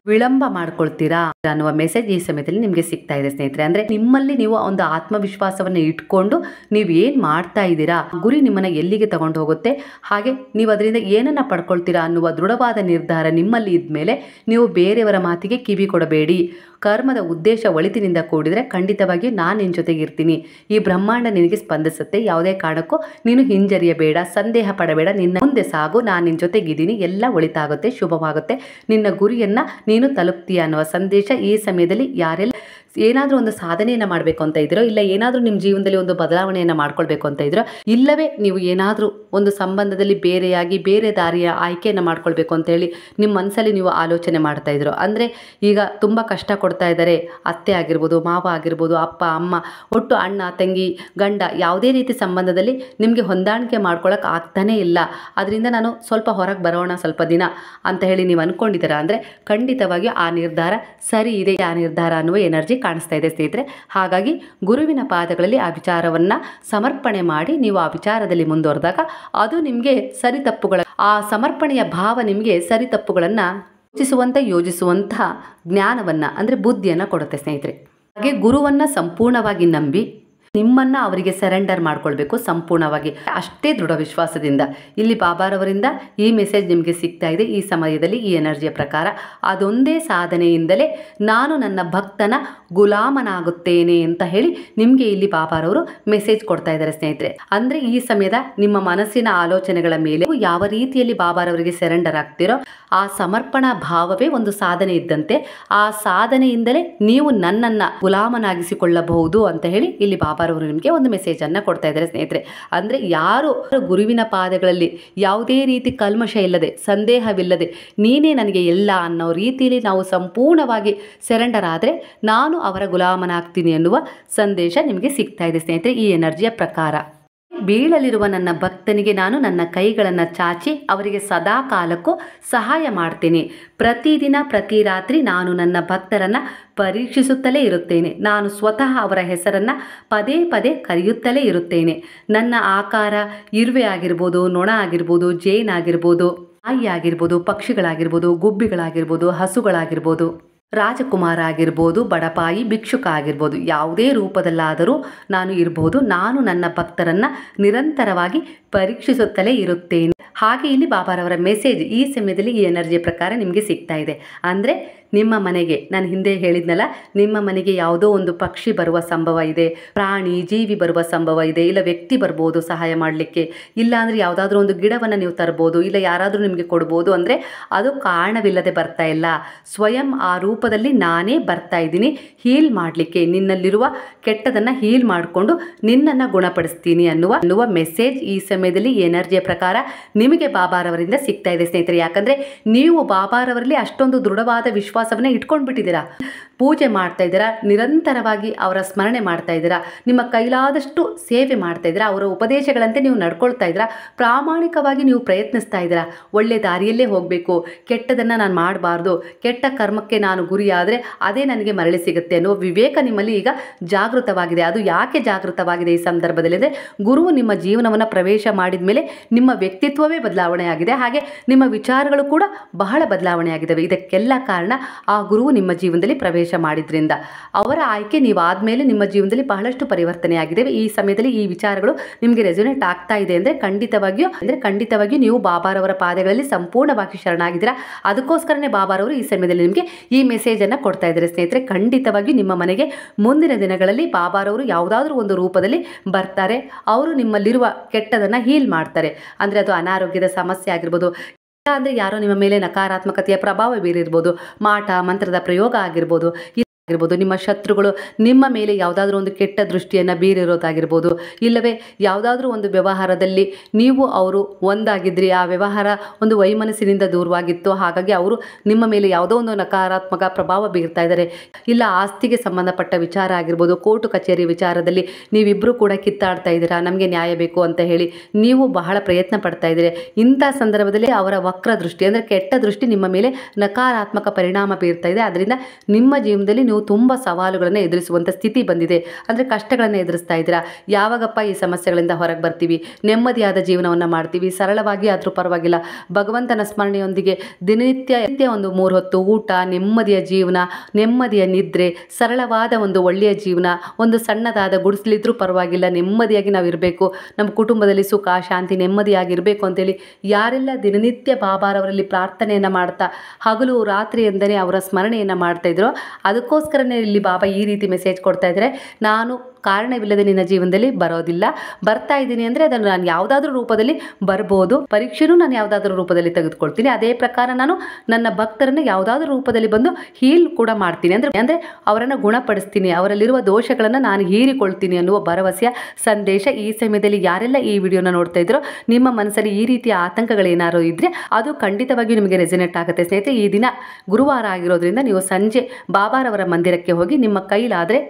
ವಿಳಂಬ ಮಾಡ್ಕೊಳ್ತೀರಾ ಅನ್ನುವ ಮೆಸೇಜ್ ಈ ಸಮಯದಲ್ಲಿ ನಿಮಗೆ ಸಿಗ್ತಾ ಇದೆ ಸ್ನೇಹಿತರೆ. ಅಂದರೆ ನಿಮ್ಮಲ್ಲಿ ನೀವು ಒಂದು ಆತ್ಮವಿಶ್ವಾಸವನ್ನು ಇಟ್ಕೊಂಡು ನೀವು ಏನು ಮಾಡ್ತಾ ಇದ್ದೀರಾ, ಗುರಿ ನಿಮ್ಮನ್ನು ಎಲ್ಲಿಗೆ ತಗೊಂಡು ಹೋಗುತ್ತೆ, ಹಾಗೆ ನೀವು ಅದರಿಂದ ಏನನ್ನು ಪಡ್ಕೊಳ್ತೀರಾ ಅನ್ನುವ ದೃಢವಾದ ನಿರ್ಧಾರ ನಿಮ್ಮಲ್ಲಿ ಇದ್ಮೇಲೆ ನೀವು ಬೇರೆಯವರ ಮಾತಿಗೆ ಕಿವಿ ಕೊಡಬೇಡಿ. ಕರ್ಮದ ಉದ್ದೇಶ ಒಳಿತಿನಿಂದ ಕೂಡಿದರೆ ಖಂಡಿತವಾಗಿಯೂ ನಾನು ನಿನ್ನ ಜೊತೆಗೆ ಇರ್ತೀನಿ. ಈ ಬ್ರಹ್ಮಾಂಡ ನಿನಗೆ ಸ್ಪಂದಿಸುತ್ತೆ. ಯಾವುದೇ ಕಾರಣಕ್ಕೂ ನೀನು ಹಿಂಜರಿಯಬೇಡ, ಸಂದೇಹ ಪಡಬೇಡ, ನಿನ್ನ ಮುಂದೆ ಸಾಗು, ನಾನು ನಿನ್ನ ಜೊತೆಗಿದ್ದೀನಿ, ಎಲ್ಲ ಒಳಿತಾಗುತ್ತೆ, ಶುಭವಾಗುತ್ತೆ, ನಿನ್ನ ಗುರಿಯನ್ನು ನೀನು ತಲುಪ್ತೀಯ ಅನ್ನುವ ಸಂದೇಶ ಈ ಸಮಯದಲ್ಲಿ ಯಾರೆಲ್ಲ ಏನಾದರೂ ಒಂದು ಸಾಧನೆಯನ್ನು ಮಾಡಬೇಕು ಅಂತ ಇದ್ದೀರೋ, ಇಲ್ಲ ಏನಾದರೂ ನಿಮ್ಮ ಜೀವನದಲ್ಲಿ ಒಂದು ಬದಲಾವಣೆಯನ್ನು ಮಾಡ್ಕೊಳ್ಬೇಕು ಅಂತ ಇದ್ದೀರೋ, ಇಲ್ಲವೇ ನೀವು ಏನಾದರೂ ಒಂದು ಸಂಬಂಧದಲ್ಲಿ ಬೇರೆ ದಾರಿಯ ಆಯ್ಕೆಯನ್ನು ಮಾಡ್ಕೊಳ್ಬೇಕು ಅಂತ ಹೇಳಿ ನಿಮ್ಮ ಮನಸ್ಸಲ್ಲಿ ನೀವು ಆಲೋಚನೆ ಮಾಡ್ತಾ ಇದ್ರು, ಅಂದರೆ ಈಗ ತುಂಬ ಕಷ್ಟ ಕೊಡ್ತಾ ಇದ್ದಾರೆ, ಅತ್ತೆ ಆಗಿರ್ಬೋದು, ಮಾವ ಆಗಿರ್ಬೋದು, ಅಪ್ಪ ಅಮ್ಮ, ಒಟ್ಟು ಅಣ್ಣ ತಂಗಿ ಗಂಡ, ಯಾವುದೇ ರೀತಿ ಸಂಬಂಧದಲ್ಲಿ ನಿಮಗೆ ಹೊಂದಾಣಿಕೆ ಮಾಡ್ಕೊಳ್ಳೋಕೆ ಆಗ್ತಾನೇ ಇಲ್ಲ, ಅದರಿಂದ ನಾನು ಸ್ವಲ್ಪ ಹೊರಗೆ ಬರೋಣ ಸ್ವಲ್ಪ ದಿನ ಅಂತ ಹೇಳಿ ನೀವು ಅಂದ್ಕೊಂಡಿದ್ದೀರಾ ಅಂದರೆ ಖಂಡಿತವಾಗಿಯೂ ಆ ನಿರ್ಧಾರ ಸರಿ ಇದೆ, ಆ ನಿರ್ಧಾರ ಅನ್ನುವ ಎನರ್ಜಿ ಕಾಣಿಸ್ತಾ ಇದೆ ಸ್ನೇಹಿತರೆ. ಹಾಗಾಗಿ ಗುರುವಿನ ಪಾದಗಳಲ್ಲಿ ಆ ವಿಚಾರವನ್ನು ಸಮರ್ಪಣೆ ಮಾಡಿ ನೀವು ಆ ವಿಚಾರದಲ್ಲಿ ಮುಂದುವರೆದಾಗ ಅದು ನಿಮಗೆ ಸರಿ ತಪ್ಪುಗಳ ಆ ಸಮರ್ಪಣೆಯ ಭಾವ ನಿಮಗೆ ಸರಿ ತಪ್ಪುಗಳನ್ನು ಯೋಜಿಸುವಂತಹ ಜ್ಞಾನವನ್ನು ಅಂದರೆ ಬುದ್ಧಿಯನ್ನು ಕೊಡುತ್ತೆ ಸ್ನೇಹಿತರೆ. ಹಾಗೆ ಗುರುವನ್ನು ಸಂಪೂರ್ಣವಾಗಿ ನಂಬಿ ನಿಮ್ಮನ್ನು ಅವರಿಗೆ ಸರೆಂಡರ್ ಮಾಡ್ಕೊಳ್ಬೇಕು ಸಂಪೂರ್ಣವಾಗಿ, ಅಷ್ಟೇ ದೃಢ ವಿಶ್ವಾಸದಿಂದ. ಇಲ್ಲಿ ಬಾಬಾರವರಿಂದ ಈ ಮೆಸೇಜ್ ನಿಮಗೆ ಸಿಗ್ತಾ ಇದೆ ಈ ಸಮಯದಲ್ಲಿ, ಈ ಎನರ್ಜಿಯ ಪ್ರಕಾರ. ಅದೊಂದೇ ಸಾಧನೆಯಿಂದಲೇ ನಾನು ನನ್ನ ಭಕ್ತನ ಗುಲಾಮನಾಗುತ್ತೇನೆ ಅಂತ ಹೇಳಿ ನಿಮಗೆ ಇಲ್ಲಿ ಬಾಬಾರವರು ಮೆಸೇಜ್ ಕೊಡ್ತಾ ಇದ್ದಾರೆ ಸ್ನೇಹಿತರೆ. ಅಂದರೆ ಈ ಸಮಯದ ನಿಮ್ಮ ಮನಸ್ಸಿನ ಆಲೋಚನೆಗಳ ಮೇಲೆ ಯಾವ ರೀತಿಯಲ್ಲಿ ಬಾಬಾರವರಿಗೆ ಸರೆಂಡರ್ ಆಗ್ತಿರೋ ಆ ಸಮರ್ಪಣಾ ಭಾವವೇ ಒಂದು ಸಾಧನೆ ಇದ್ದಂತೆ. ಆ ಸಾಧನೆಯಿಂದಲೇ ನೀವು ನನ್ನನ್ನು ಗುಲಾಮನಾಗಿಸಿಕೊಳ್ಳಬಹುದು ಅಂತ ಹೇಳಿ ಇಲ್ಲಿ ಬಾಬಾರವರು ನಿಮಗೆ ಒಂದು ಮೆಸೇಜ್ ಅನ್ನು ಕೊಡ್ತಾ ಇದ್ದಾರೆ ಸ್ನೇಹಿತರೆ. ಅಂದರೆ ಯಾರು ಗುರುವಿನ ಪಾದಗಳಲ್ಲಿ ಯಾವುದೇ ರೀತಿ ಕಲ್ಮಶ ಇಲ್ಲದೆ, ಸಂದೇಹವಿಲ್ಲದೆ, ನೀನೇ ನನಗೆ ಎಲ್ಲ ಅನ್ನೋ ರೀತಿಯಲ್ಲಿ ನಾವು ಸಂಪೂರ್ಣವಾಗಿ ಸರೆಂಡರ್ ಆದರೆ ನಾನು ಅವರ ಗುಲಾಮನಾಗ್ತೀನಿ ಎನ್ನುವ ಸಂದೇಶ ನಿಮಗೆ ಸಿಗ್ತಾ ಇದೆ ಸ್ನೇಹಿತರೆ ಈ ಎನರ್ಜಿಯ ಪ್ರಕಾರ. ಬೀಳಲಿರುವ ನನ್ನ ಭಕ್ತನಿಗೆ ನಾನು ನನ್ನ ಕೈಗಳನ್ನು ಚಾಚಿ ಅವರಿಗೆ ಸದಾ ಕಾಲಕ್ಕೂ ಸಹಾಯ ಮಾಡ್ತೀನಿ. ಪ್ರತಿದಿನ ಪ್ರತಿ ರಾತ್ರಿ ನಾನು ನನ್ನ ಭಕ್ತರನ್ನು ಪರೀಕ್ಷಿಸುತ್ತಲೇ ಇರುತ್ತೇನೆ. ನಾನು ಸ್ವತಃ ಅವರ ಹೆಸರನ್ನು ಪದೇ ಪದೇ ಕರೆಯುತ್ತಲೇ ಇರುತ್ತೇನೆ. ನನ್ನ ಆಕಾರ ಇರುವೆ ಆಗಿರ್ಬೋದು, ನೊಣ ಆಗಿರ್ಬೋದು, ಜೇನಾಗಿರ್ಬೋದು, ನಾಯಿ ಆಗಿರ್ಬೋದು, ಪಕ್ಷಿಗಳಾಗಿರ್ಬೋದು, ಗುಬ್ಬಿಗಳಾಗಿರ್ಬೋದು, ಹಸುಗಳಾಗಿರ್ಬೋದು, ರಾಜಕುಮಾರ ಆಗಿರ್ಬೋದು, ಬಡಪಾಯಿ, ಭಿಕ್ಷುಕ ಆಗಿರ್ಬೋದು, ಯಾವುದೇ ರೂಪದಲ್ಲಾದರೂ ನಾನು ಇರಬಹುದು. ನಾನು ನನ್ನ ಭಕ್ತರನ್ನು ನಿರಂತರವಾಗಿ ಪರೀಕ್ಷಿಸುತ್ತಲೇ ಇರುತ್ತೇನೆ. ಹಾಗೆ ಇಲ್ಲಿ ಬಾಬಾರವರ ಮೆಸೇಜ್ ಈ ಸಮಯದಲ್ಲಿ ಈ ಎನರ್ಜಿಯ ಪ್ರಕಾರ ನಿಮಗೆ ಸಿಗ್ತಾ ಇದೆ. ಅಂದರೆ ನಿಮ್ಮ ಮನೆಗೆ, ನಾನು ಹಿಂದೆ ಹೇಳಿದ್ನಲ್ಲ, ನಿಮ್ಮ ಮನೆಗೆ ಯಾವುದೋ ಒಂದು ಪಕ್ಷಿ ಬರುವ ಸಂಭವ ಇದೆ, ಪ್ರಾಣಿ ಜೀವಿ ಬರುವ ಸಂಭವ ಇದೆ, ಇಲ್ಲ ವ್ಯಕ್ತಿ ಬರ್ಬೋದು ಸಹಾಯ ಮಾಡಲಿಕ್ಕೆ, ಇಲ್ಲ ಅಂದರೆ ಯಾವುದಾದ್ರೂ ಒಂದು ಗಿಡವನ್ನು ನೀವು ತರ್ಬೋದು, ಇಲ್ಲ ಯಾರಾದರೂ ನಿಮಗೆ ಕೊಡ್ಬೋದು. ಅಂದರೆ ಅದು ಕಾರಣವಿಲ್ಲದೆ ಬರ್ತಾ ಇಲ್ಲ, ಸ್ವಯಂ ಆ ರೂಪದಲ್ಲಿ ನಾನೇ ಬರ್ತಾ ಇದ್ದೀನಿ ಹೀಲ್ ಮಾಡಲಿಕ್ಕೆ, ನಿನ್ನಲ್ಲಿರುವ ಕೆಟ್ಟದನ್ನು ಹೀಲ್ ಮಾಡಿಕೊಂಡು ನಿನ್ನನ್ನು ಗುಣಪಡಿಸ್ತೀನಿ ಅನ್ನುವ ಮೆಸೇಜ್ ಈ ಸಮಯದಲ್ಲಿ ಎನರ್ಜಿಯ ಪ್ರಕಾರ ನಿಮಗೆ ಬಾಬಾರವರಿಂದ ಸಿಗ್ತಾ ಇದೆ ಸ್ನೇಹಿತರೆ. ಯಾಕಂದರೆ ನೀವು ಬಾಬಾರವರಲ್ಲಿ ಅಷ್ಟೊಂದು ದೃಢವಾದ ವಿಶ್ವಾಸವನ್ನ ಇಟ್ಕೊಂಡು ಬಿಟ್ಟಿದ್ದೀರಾ, ಪೂಜೆ ಮಾಡ್ತಾ ಇದ್ದೀರಾ, ನಿರಂತರವಾಗಿ ಅವರ ಸ್ಮರಣೆ ಮಾಡ್ತಾ ಇದ್ದೀರಾ, ನಿಮ್ಮ ಕೈಲಾದಷ್ಟು ಸೇವೆ ಮಾಡ್ತಾ ಇದ್ದೀರಾ, ಅವರ ಉಪದೇಶಗಳಂತೆ ನೀವು ನಡ್ಕೊಳ್ತಾ ಇದ್ದೀರಾ, ಪ್ರಾಮಾಣಿಕವಾಗಿ ನೀವು ಪ್ರಯತ್ನಿಸ್ತಾ ಇದ್ದೀರಾ, ಒಳ್ಳೆ ದಾರಿಯಲ್ಲೇ ಹೋಗಬೇಕು, ಕೆಟ್ಟದನ್ನು ನಾನು ಮಾಡಬಾರ್ದು, ಕೆಟ್ಟ ಕರ್ಮಕ್ಕೆ ನಾನು ಗುರಿಯಾದರೆ ಅದೇ ನನಗೆ ಮರಳಿ ಸಿಗುತ್ತೆ ಅನ್ನೋ ವಿವೇಕ ನಿಮ್ಮಲ್ಲಿ ಈಗ ಜಾಗೃತವಾಗಿದೆ. ಅದು ಯಾಕೆ ಜಾಗೃತವಾಗಿದೆ ಈ ಸಂದರ್ಭದಲ್ಲಿ ಅಂದರೆ ಗುರುವು ನಿಮ್ಮ ಜೀವನವನ್ನು ಪ್ರವೇಶ ಮಾಡಿದ ಮೇಲೆ ನಿಮ್ಮ ವ್ಯಕ್ತಿತ್ವವೇ ಬದಲಾವಣೆ ಆಗಿದೆ, ಹಾಗೆ ನಿಮ್ಮ ವಿಚಾರಗಳು ಕೂಡ ಬಹಳ ಬದಲಾವಣೆ ಆಗಿದ್ದಾವೆ. ಇದಕ್ಕೆಲ್ಲ ಕಾರಣ ಆ ಗುರುವು ನಿಮ್ಮ ಜೀವನದಲ್ಲಿ ಪ್ರವೇಶ ಮಾಡಿದ್ರಿಂದ. ಅವರ ಆಯ್ಕೆ ನೀವು ಆದಮೇಲೆ ನಿಮ್ಮ ಜೀವನದಲ್ಲಿ ಬಹಳಷ್ಟು ಪರಿವರ್ತನೆ ಆಗಿದ್ದಾವೆ. ಈ ಸಮಯದಲ್ಲಿ ಈ ವಿಚಾರಗಳು ನಿಮಗೆ ರೆಸೊನೇಟ್ ಆಗ್ತಾ ಇದೆ ಅಂದರೆ ಖಂಡಿತವಾಗಿಯೂ ನೀವು ಬಾಬಾರವರ ಪಾದಗಳಲ್ಲಿ ಸಂಪೂರ್ಣವಾಗಿ ಶರಣಾಗಿದ್ದೀರಾ. ಅದಕ್ಕೋಸ್ಕರನೇ ಬಾಬಾರವರು ಈ ಸಮಯದಲ್ಲಿ ನಿಮಗೆ ಈ ಮೆಸೇಜನ್ನು ಕೊಡ್ತಾ ಇದ್ದಾರೆ ಸ್ನೇಹಿತರೆ. ಖಂಡಿತವಾಗಿಯೂ ನಿಮ್ಮ ಮನೆಗೆ ಮುಂದಿನ ದಿನಗಳಲ್ಲಿ ಬಾಬಾರವರು ಯಾವುದಾದ್ರೂ ಒಂದು ರೂಪದಲ್ಲಿ ಬರ್ತಾರೆ. ಅವರು ನಿಮ್ಮಲ್ಲಿರುವ ಕೆಟ್ಟದನ್ನು ಹೀಲ್ ಮಾಡ್ತಾರೆ. ಅಂದರೆ ಅದು ಅನಾರೋಗ್ಯದ ಸಮಸ್ಯೆ ಆಗಿರ್ಬೋದು, ಅಂದರೆ ಯಾರೋ ನಿಮ್ಮ ಮೇಲೆ ನಕಾರಾತ್ಮಕತೆಯ ಪ್ರಭಾವ ಬೀರಿರ್ಬೋದು, ಮಾಟ ಮಂತ್ರದ ಪ್ರಯೋಗ ಆಗಿರ್ಬೋದು, ನಿಮ್ಮ ಶತ್ರುಗಳು ನಿಮ್ಮ ಮೇಲೆ ಯಾವುದಾದ್ರೂ ಒಂದು ಕೆಟ್ಟ ದೃಷ್ಟಿಯನ್ನು ಬೀರಿರೋದಾಗಿರ್ಬೋದು, ಇಲ್ಲವೇ ಯಾವುದಾದ್ರೂ ಒಂದು ವ್ಯವಹಾರದಲ್ಲಿ ನೀವು ಅವರು ಒಂದಾಗಿದ್ರಿ, ಆ ವ್ಯವಹಾರ ಒಂದು ವೈಮನಸ್ಸಿನಿಂದ ದೂರವಾಗಿತ್ತು, ಹಾಗಾಗಿ ಅವರು ನಿಮ್ಮ ಮೇಲೆ ಯಾವುದೋ ಒಂದು ನಕಾರಾತ್ಮಕ ಪ್ರಭಾವ ಬೀರ್ತಾ ಇದ್ದಾರೆ, ಇಲ್ಲ ಆಸ್ತಿಗೆ ಸಂಬಂಧಪಟ್ಟ ವಿಚಾರ ಆಗಿರ್ಬೋದು, ಕೋರ್ಟು ಕಚೇರಿ ವಿಚಾರದಲ್ಲಿ ನೀವಿಬ್ಬರು ಕೂಡ ಕಿತ್ತಾಡ್ತಾ ಇದ್ದೀರಾ, ನಮಗೆ ನ್ಯಾಯ ಬೇಕು ಅಂತ ಹೇಳಿ ನೀವು ಬಹಳ ಪ್ರಯತ್ನ ಪಡ್ತಾ ಇದ್ದೀರಿ. ಇಂಥ ಸಂದರ್ಭದಲ್ಲಿ ಅವರ ವಕ್ರ ದೃಷ್ಟಿ ಅಂದರೆ ಕೆಟ್ಟ ದೃಷ್ಟಿ ನಿಮ್ಮ ಮೇಲೆ ನಕಾರಾತ್ಮಕ ಪರಿಣಾಮ ಬೀರ್ತಾ ಇದೆ. ಅದರಿಂದ ನಿಮ್ಮ ಜೀವನದಲ್ಲಿ ನೀವು ತುಂಬ ಸವಾಲುಗಳನ್ನು ಎದುರಿಸುವಂಥ ಸ್ಥಿತಿ ಬಂದಿದೆ. ಅಂದರೆ ಕಷ್ಟಗಳನ್ನು ಎದುರಿಸ್ತಾ ಇದ್ದೀರಾ. ಯಾವಾಗಪ್ಪ ಈ ಸಮಸ್ಯೆಗಳಿಂದ ಹೊರಗೆ ಬರ್ತೀವಿ, ನೆಮ್ಮದಿಯಾದ ಜೀವನವನ್ನು ಮಾಡ್ತೀವಿ, ಸರಳವಾಗಿ ಆದರೂ ಪರವಾಗಿಲ್ಲ, ಭಗವಂತನ ಸ್ಮರಣೆಯೊಂದಿಗೆ ದಿನನಿತ್ಯ ಒಂದು 3 ಹೊತ್ತು ಊಟ, ನೆಮ್ಮದಿಯ ಜೀವನ, ನೆಮ್ಮದಿಯ ನಿದ್ರೆ, ಸರಳವಾದ ಒಂದು ಒಳ್ಳೆಯ ಜೀವನ, ಒಂದು ಸಣ್ಣದಾದ ಗುಡಿಸಲಿದ್ರೂ ಪರವಾಗಿಲ್ಲ, ನೆಮ್ಮದಿಯಾಗಿ ನಾವು ಇರಬೇಕು, ನಮ್ಮ ಕುಟುಂಬದಲ್ಲಿ ಸುಖ ಶಾಂತಿ ನೆಮ್ಮದಿಯಾಗಿರಬೇಕು ಅಂತೇಳಿ ಯಾರೆಲ್ಲ ದಿನನಿತ್ಯ ಬಾಬಾರವರಲ್ಲಿ ಪ್ರಾರ್ಥನೆಯನ್ನು ಮಾಡ್ತಾ ಹಗಲು ರಾತ್ರಿ ಎಂದರೆ ಅವರ ಸ್ಮರಣೆಯನ್ನು ಮಾಡ್ತಾ ಇದ್ರೋ ಅದಕ್ಕೋಸ್ಕರನೇ ಇಲ್ಲಿ ಬಾಬಾ ಈ ರೀತಿ ಮೆಸೇಜ್ ಕೊಡ್ತಾ ಇದ್ದಾರೆ. ನಾನು ಕಾರಣವಿಲ್ಲದೆ ನಿನ್ನ ಜೀವನದಲ್ಲಿ ಬರೋದಿಲ್ಲ, ಬರ್ತಾ ಇದ್ದೀನಿ ಅಂದರೆ ಅದನ್ನು ನಾನು ಯಾವುದಾದ್ರೂ ರೂಪದಲ್ಲಿ ಬರ್ಬೋದು, ಪರೀಕ್ಷೆನೂ ನಾನು ಯಾವುದಾದ್ರೂ ರೂಪದಲ್ಲಿ ತೆಗೆದುಕೊಳ್ತೀನಿ, ಅದೇ ಪ್ರಕಾರ ನಾನು ನನ್ನ ಭಕ್ತರನ್ನು ಯಾವುದಾದ್ರೂ ರೂಪದಲ್ಲಿ ಬಂದು ಹೀಲ್ ಕೂಡ ಮಾಡ್ತೀನಿ, ಅಂದರೆ ಅವರನ್ನು ಗುಣಪಡಿಸ್ತೀನಿ, ಅವರಲ್ಲಿರುವ ದೋಷಗಳನ್ನು ನಾನು ಹೀರಿಕೊಳ್ತೀನಿ ಅನ್ನುವ ಭರವಸೆಯ ಸಂದೇಶ ಈ ಸಮಯದಲ್ಲಿ ಯಾರೆಲ್ಲ ಈ ವಿಡಿಯೋನ ನೋಡ್ತಾ ಇದ್ರೋ ನಿಮ್ಮ ಮನಸ್ಸಲ್ಲಿ ಈ ರೀತಿಯ ಆತಂಕಗಳೇನಾದ್ರು ಇದ್ದರೆ ಅದು ಖಂಡಿತವಾಗಿಯೂ ನಿಮಗೆ ರೆಸೊನೇಟ್ ಆಗುತ್ತೆ ಸ್ನೇಹಿತರೆ. ಈ ದಿನ ಗುರುವಾರ ಆಗಿರೋದ್ರಿಂದ ನೀವು ಸಂಜೆ ಬಾಬಾರವರ ಮಂದಿರಕ್ಕೆ ಹೋಗಿ ನಿಮ್ಮ ಕೈಲಾದರೆ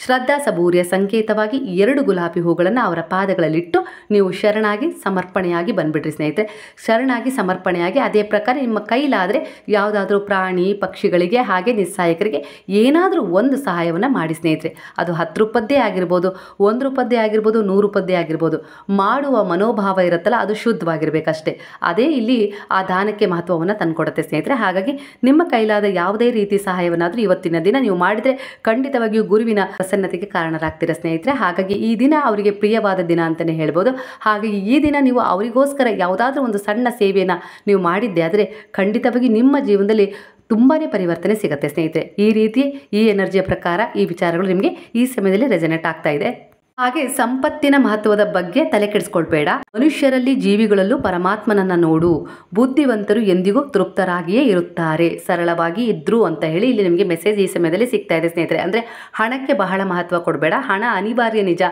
ಶ್ರದ್ಧಾ ಸಬೂರಿಯ ಸಂಕೇತವಾಗಿ 2 ಗುಲಾಬಿ ಹೂಗಳನ್ನು ಅವರ ಪಾದಗಳಲ್ಲಿಟ್ಟು ನೀವು ಶರಣಾಗಿ ಸಮರ್ಪಣೆಯಾಗಿ ಬಂದ್ಬಿಡ್ರಿ ಸ್ನೇಹಿತರೆ. ಶರಣಾಗಿ ಸಮರ್ಪಣೆಯಾಗಿ ಅದೇ ಪ್ರಕಾರ ನಿಮ್ಮ ಕೈಲಾದರೆ ಯಾವುದಾದ್ರೂ ಪ್ರಾಣಿ ಪಕ್ಷಿಗಳಿಗೆ ಹಾಗೆ ನಿಸ್ಸಹಾಯಕರಿಗೆ ಏನಾದರೂ ಒಂದು ಸಹಾಯವನ್ನು ಮಾಡಿ ಸ್ನೇಹಿತರೆ. ಅದು 10 ರೂಪಾಯಿದ್ದೇ ಆಗಿರ್ಬೋದು, 1 ರೂಪಾಯಿದ್ದೇ ಆಗಿರ್ಬೋದು, 100 ರೂಪಾಯಿದ್ದೇ ಆಗಿರ್ಬೋದು. ಮಾಡುವ ಮನೋಭಾವ ಇರುತ್ತಲ್ಲ ಅದು ಶುದ್ಧವಾಗಿರಬೇಕಷ್ಟೇ. ಅದೇ ಇಲ್ಲಿ ಆ ದಾನಕ್ಕೆ ಮಹತ್ವವನ್ನು ತಂದುಕೊಡುತ್ತೆ ಸ್ನೇಹಿತರೆ. ಹಾಗಾಗಿ ನಿಮ್ಮ ಕೈಲಾದ ಯಾವುದೇ ರೀತಿ ಸಹಾಯವನ್ನಾದರೂ ಇವತ್ತಿನ ದಿನ ನೀವು ಮಾಡಿದರೆ ಖಂಡಿತವಾಗಿಯೂ ಗುರುವಿನ ಪ್ರಸನ್ನತೆಗೆ ಕಾರಣರಾಗ್ತೀರಾ ಸ್ನೇಹಿತರೆ. ಹಾಗಾಗಿ ಈ ದಿನ ಅವರಿಗೆ ಪ್ರಿಯವಾದ ದಿನ ಅಂತಲೇ ಹೇಳ್ಬೋದು. ಹಾಗಾಗಿ ಈ ದಿನ ನೀವು ಅವರಿಗೋಸ್ಕರ ಯಾವುದಾದ್ರೂ ಒಂದು ಸಣ್ಣ ಸೇವೆಯನ್ನು ನೀವು ಮಾಡಿದ್ದೆ ಆದರೆ ಖಂಡಿತವಾಗಿ ನಿಮ್ಮ ಜೀವನದಲ್ಲಿ ತುಂಬಾ ಪರಿವರ್ತನೆ ಸಿಗುತ್ತೆ ಸ್ನೇಹಿತರೆ. ಈ ರೀತಿ ಈ ಎನರ್ಜಿಯ ಪ್ರಕಾರ ಈ ವಿಚಾರಗಳು ನಿಮಗೆ ಈ ಸಮಯದಲ್ಲಿ ರೆಸನೇಟ್ ಆಗ್ತಾ ಇದೆ. ಹಾಗೆ ಸಂಪತ್ತಿನ ಮಹತ್ವದ ಬಗ್ಗೆ ತಲೆ ಕೆಡಿಸ್ಕೊಳ್ಬೇಡ. ಮನುಷ್ಯರಲ್ಲಿ ಜೀವಿಗಳಲ್ಲೂ ಪರಮಾತ್ಮನನ್ನ ನೋಡು. ಬುದ್ಧಿವಂತರು ಎಂದಿಗೂ ತೃಪ್ತರಾಗಿಯೇ ಇರುತ್ತಾರೆ, ಸರಳವಾಗಿ ಇದ್ರು ಅಂತ ಹೇಳಿ ಇಲ್ಲಿ ನಿಮಗೆ ಮೆಸೇಜ್ ಈ ಸಮಯದಲ್ಲಿ ಸಿಗ್ತಾ ಇದೆ ಸ್ನೇಹಿತರೆ. ಅಂದರೆ ಹಣಕ್ಕೆ ಬಹಳ ಮಹತ್ವ ಕೊಡಬೇಡ. ಹಣ ಅನಿವಾರ್ಯ ನಿಜ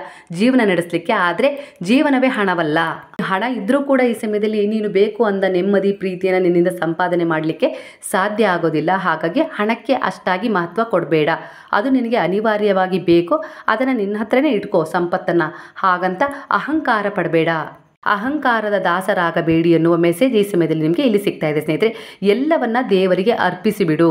ಜೀವನ ನಡೆಸಲಿಕ್ಕೆ, ಆದರೆ ಜೀವನವೇ ಹಣವಲ್ಲ. ಹಣ ಇದ್ರೂ ಕೂಡ ಈ ಸಮಯದಲ್ಲಿ ನೀನು ಬೇಕು ಅಂದ ನೆಮ್ಮದಿ ಪ್ರೀತಿಯನ್ನು ನಿನ್ನಿಂದ ಸಂಪಾದನೆ ಮಾಡಲಿಕ್ಕೆ ಸಾಧ್ಯ ಆಗೋದಿಲ್ಲ. ಹಾಗಾಗಿ ಹಣಕ್ಕೆ ಅಷ್ಟಾಗಿ ಮಹತ್ವ ಕೊಡಬೇಡ. ಅದು ನಿನಗೆ ಅನಿವಾರ್ಯವಾಗಿ ಬೇಕು, ಅದನ್ನು ನಿನ್ನ ಹತ್ರನೇ ಇಟ್ಕೋ ಸಂಪತ್ತನ್ನು. ಹಾಗಂತ ಅಹಂಕಾರ ಪಡಬೇಡ, ಅಹಂಕಾರದ ದಾಸರಾಗಬೇಡಿ ಎನ್ನುವ ಮೆಸೇಜ್ ಈ ಸಮಯದಲ್ಲಿ ನಿಮಗೆ ಇಲ್ಲಿ ಸಿಗ್ತಾ ಇದೆ ಸ್ನೇಹಿತರೆ. ಎಲ್ಲವನ್ನ ದೇವರಿಗೆ ಅರ್ಪಿಸಿಬಿಡು,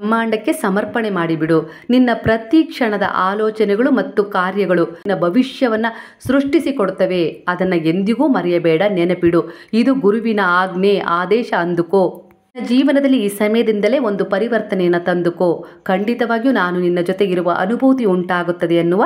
ಬ್ರಹ್ಮಾಂಡಕ್ಕೆ ಸಮರ್ಪಣೆ ಮಾಡಿಬಿಡು. ನಿನ್ನ ಪ್ರತಿ ಕ್ಷಣದ ಆಲೋಚನೆಗಳು ಮತ್ತು ಕಾರ್ಯಗಳು ನಿನ್ನ ಭವಿಷ್ಯವನ್ನು ಸೃಷ್ಟಿಸಿಕೊಡ್ತವೆ. ಅದನ್ನು ಎಂದಿಗೂ ಮರೆಯಬೇಡ, ನೆನಪಿಡು. ಇದು ಗುರುವಿನ ಆಜ್ಞೆ, ಆದೇಶ ಅಂದುಕೋ. ಜೀವನದಲ್ಲಿ ಈ ಸಮಯದಿಂದಲೇ ಒಂದು ಪರಿವರ್ತನೆಯನ್ನು ತಂದುಕೋ. ಖಂಡಿತವಾಗಿಯೂ ನಾನು ನಿನ್ನ ಜೊತೆಗಿರುವ ಅನುಭೂತಿ ಉಂಟಾಗುತ್ತದೆ ಎನ್ನುವ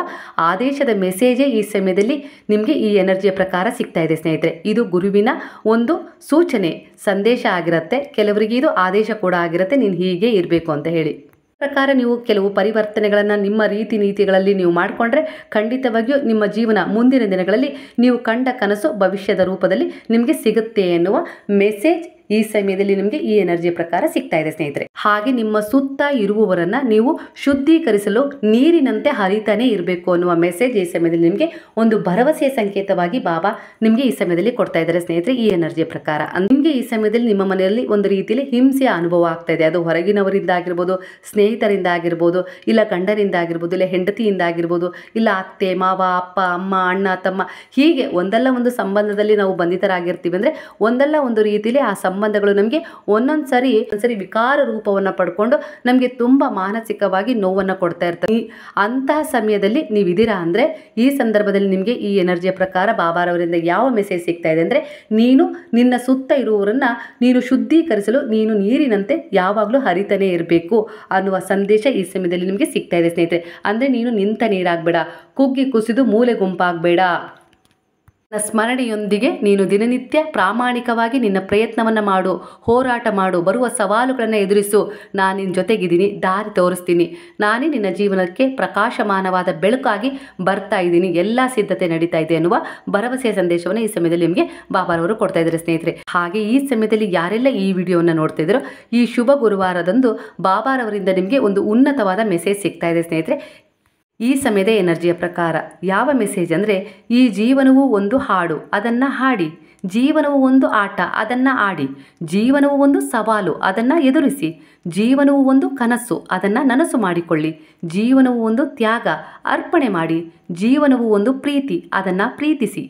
ಆದೇಶದ ಮೆಸೇಜೇ ಈ ಸಮಯದಲ್ಲಿ ನಿಮಗೆ ಈ ಎನರ್ಜಿಯ ಪ್ರಕಾರ ಸಿಗ್ತಾ ಇದೆ ಸ್ನೇಹಿತರೆ. ಇದು ಗುರುವಿನ ಒಂದು ಸೂಚನೆ, ಸಂದೇಶ ಆಗಿರುತ್ತೆ. ಕೆಲವರಿಗೆ ಇದು ಆದೇಶ ಕೂಡ ಆಗಿರುತ್ತೆ, ನೀನು ಹೀಗೆ ಇರಬೇಕು ಅಂತ ಹೇಳಿ. ಪ್ರಕಾರ ನೀವು ಕೆಲವು ಪರಿವರ್ತನೆಗಳನ್ನು ನಿಮ್ಮ ರೀತಿ ನೀತಿಗಳಲ್ಲಿ ನೀವು ಮಾಡಿಕೊಂಡ್ರೆ ಖಂಡಿತವಾಗಿಯೂ ನಿಮ್ಮ ಜೀವನ ಮುಂದಿನ ದಿನಗಳಲ್ಲಿ ನೀವು ಕಂಡ ಕನಸು ಭವಿಷ್ಯದ ರೂಪದಲ್ಲಿ ನಿಮಗೆ ಸಿಗುತ್ತೆ ಎನ್ನುವ ಮೆಸೇಜ್ ಈ ಸಮಯದಲ್ಲಿ ನಿಮಗೆ ಈ ಎನರ್ಜಿ ಪ್ರಕಾರ ಸಿಗ್ತಾ ಇದೆ ಸ್ನೇಹಿತರೆ. ಹಾಗೆ ನಿಮ್ಮ ಸುತ್ತ ಇರುವವರನ್ನ ನೀವು ಶುದ್ಧೀಕರಿಸಲು ನೀರಿನಂತೆ ಹರಿತಾನೆ ಇರಬೇಕು ಅನ್ನುವ ಮೆಸೇಜ್ ಈ ಸಮಯದಲ್ಲಿ ನಿಮಗೆ ಒಂದು ಭರವಸೆಯ ಸಂಕೇತವಾಗಿ ಬಾಬಾ ನಿಮಗೆ ಈ ಸಮಯದಲ್ಲಿ ಕೊಡ್ತಾ ಇದ್ದಾರೆ ಸ್ನೇಹಿತರೆ. ಈ ಎನರ್ಜಿಯ ಪ್ರಕಾರ ನಿಮಗೆ ಈ ಸಮಯದಲ್ಲಿ ನಿಮ್ಮ ಮನೆಯಲ್ಲಿ ಒಂದು ರೀತಿಯಲ್ಲಿ ಹಿಂಸೆಯ ಅನುಭವ ಆಗ್ತಾ ಇದೆ. ಅದು ಹೊರಗಿನವರಿಂದ ಆಗಿರ್ಬೋದು, ಸ್ನೇಹಿತರಿಂದ ಆಗಿರ್ಬೋದು, ಇಲ್ಲ ಗಂಡನಿಂದ ಆಗಿರ್ಬೋದು, ಇಲ್ಲ ಹೆಂಡತಿಯಿಂದ ಆಗಿರ್ಬೋದು, ಇಲ್ಲ ಅತ್ತೆ ಮಾವ, ಅಪ್ಪ ಅಮ್ಮ, ಅಣ್ಣ ತಮ್ಮ, ಹೀಗೆ ಒಂದಲ್ಲ ಒಂದು ಸಂಬಂಧದಲ್ಲಿ ನಾವು ಬಂಧಿತರಾಗಿರ್ತೀವಿ. ಅಂದರೆ ಒಂದಲ್ಲ ಒಂದು ರೀತಿಯಲ್ಲಿ ಆ ಸಂಬಂಧಗಳು ನಮಗೆ ಒಂದೊಂದ್ಸರಿ ವಿಕಾರ ರೂಪವನ್ನು ಪಡ್ಕೊಂಡು ನಮಗೆ ತುಂಬ ಮಾನಸಿಕವಾಗಿ ನೋವನ್ನು ಕೊಡ್ತಾ ಇರ್ತವೆ. ಅಂತಹ ಸಮಯದಲ್ಲಿ ನೀವಿದ್ದೀರಾ ಅಂದರೆ ಈ ಸಂದರ್ಭದಲ್ಲಿ ನಿಮಗೆ ಈ ಎನರ್ಜಿಯ ಪ್ರಕಾರ ಬಾಬಾರವರಿಂದ ಯಾವ ಮೆಸೇಜ್ ಸಿಗ್ತಾ ಇದೆ ಅಂದರೆ, ನೀನು ನಿನ್ನ ಸುತ್ತ ಇರುವವರನ್ನ ನೀನು ಶುದ್ಧೀಕರಿಸಲು ನೀನು ನೀರಿನಂತೆ ಯಾವಾಗಲೂ ಹರಿತಾನೆ ಇರಬೇಕು ಅನ್ನುವ ಸಂದೇಶ ಈ ಸಮಯದಲ್ಲಿ ನಿಮಗೆ ಸಿಗ್ತಾ ಇದೆ ಸ್ನೇಹಿತರೆ. ಅಂದರೆ ನೀನು ನಿಂತ ನೀರಾಗಬೇಡ, ಕುಗ್ಗಿ ಕುಸಿದು ಮೂಲೆ ಗುಂಪಾಗಬೇಡ. ನನ್ನ ಸ್ಮರಣೆಯೊಂದಿಗೆ ನೀನು ದಿನನಿತ್ಯ ಪ್ರಾಮಾಣಿಕವಾಗಿ ನಿನ್ನ ಪ್ರಯತ್ನವನ್ನು ಮಾಡು, ಹೋರಾಟ ಮಾಡು, ಬರುವ ಸವಾಲುಗಳನ್ನು ಎದುರಿಸು. ನಾನು ನಿನ್ನ ಜೊತೆಗಿದ್ದೀನಿ, ದಾರಿ ತೋರಿಸ್ತೀನಿ. ನಾನೇ ನಿನ್ನ ಜೀವನಕ್ಕೆ ಪ್ರಕಾಶಮಾನವಾದ ಬೆಳಕಾಗಿ ಬರ್ತಾ ಇದ್ದೀನಿ, ಎಲ್ಲ ಸಿದ್ಧತೆ ನಡೀತಾ ಇದೆ ಅನ್ನುವ ಭರವಸೆಯ ಸಂದೇಶವನ್ನು ಈ ಸಮಯದಲ್ಲಿ ನಿಮಗೆ ಬಾಬಾರವರು ಕೊಡ್ತಾ ಇದ್ದಾರೆ ಸ್ನೇಹಿತರೆ. ಹಾಗೆ ಈ ಸಮಯದಲ್ಲಿ ಯಾರೆಲ್ಲ ಈ ವಿಡಿಯೋವನ್ನು ನೋಡ್ತಾ ಇದ್ದಾರೋ ಈ ಶುಭ ಗುರುವಾರದಂದು ಬಾಬಾರವರಿಂದ ನಿಮಗೆ ಒಂದು ಉನ್ನತವಾದ ಮೆಸೇಜ್ ಸಿಗ್ತಾ ಇದೆ ಸ್ನೇಹಿತರೆ. ಈ ಸಮಯದ ಎನರ್ಜಿಯ ಪ್ರಕಾರ ಯಾವ ಮೆಸೇಜ್ ಅಂದರೆ, ಈ ಜೀವನವು ಒಂದು ಹಾಡು, ಅದನ್ನು ಹಾಡಿ. ಜೀವನವು ಒಂದು ಆಟ, ಅದನ್ನು ಆಡಿ. ಜೀವನವು ಒಂದು ಸವಾಲು, ಅದನ್ನು ಎದುರಿಸಿ. ಜೀವನವು ಒಂದು ಕನಸು, ಅದನ್ನು ನನಸು ಮಾಡಿಕೊಳ್ಳಿ. ಜೀವನವು ಒಂದು ತ್ಯಾಗ, ಅರ್ಪಣೆ ಮಾಡಿ. ಜೀವನವು ಒಂದು ಪ್ರೀತಿ, ಅದನ್ನು ಪ್ರೀತಿಸಿ.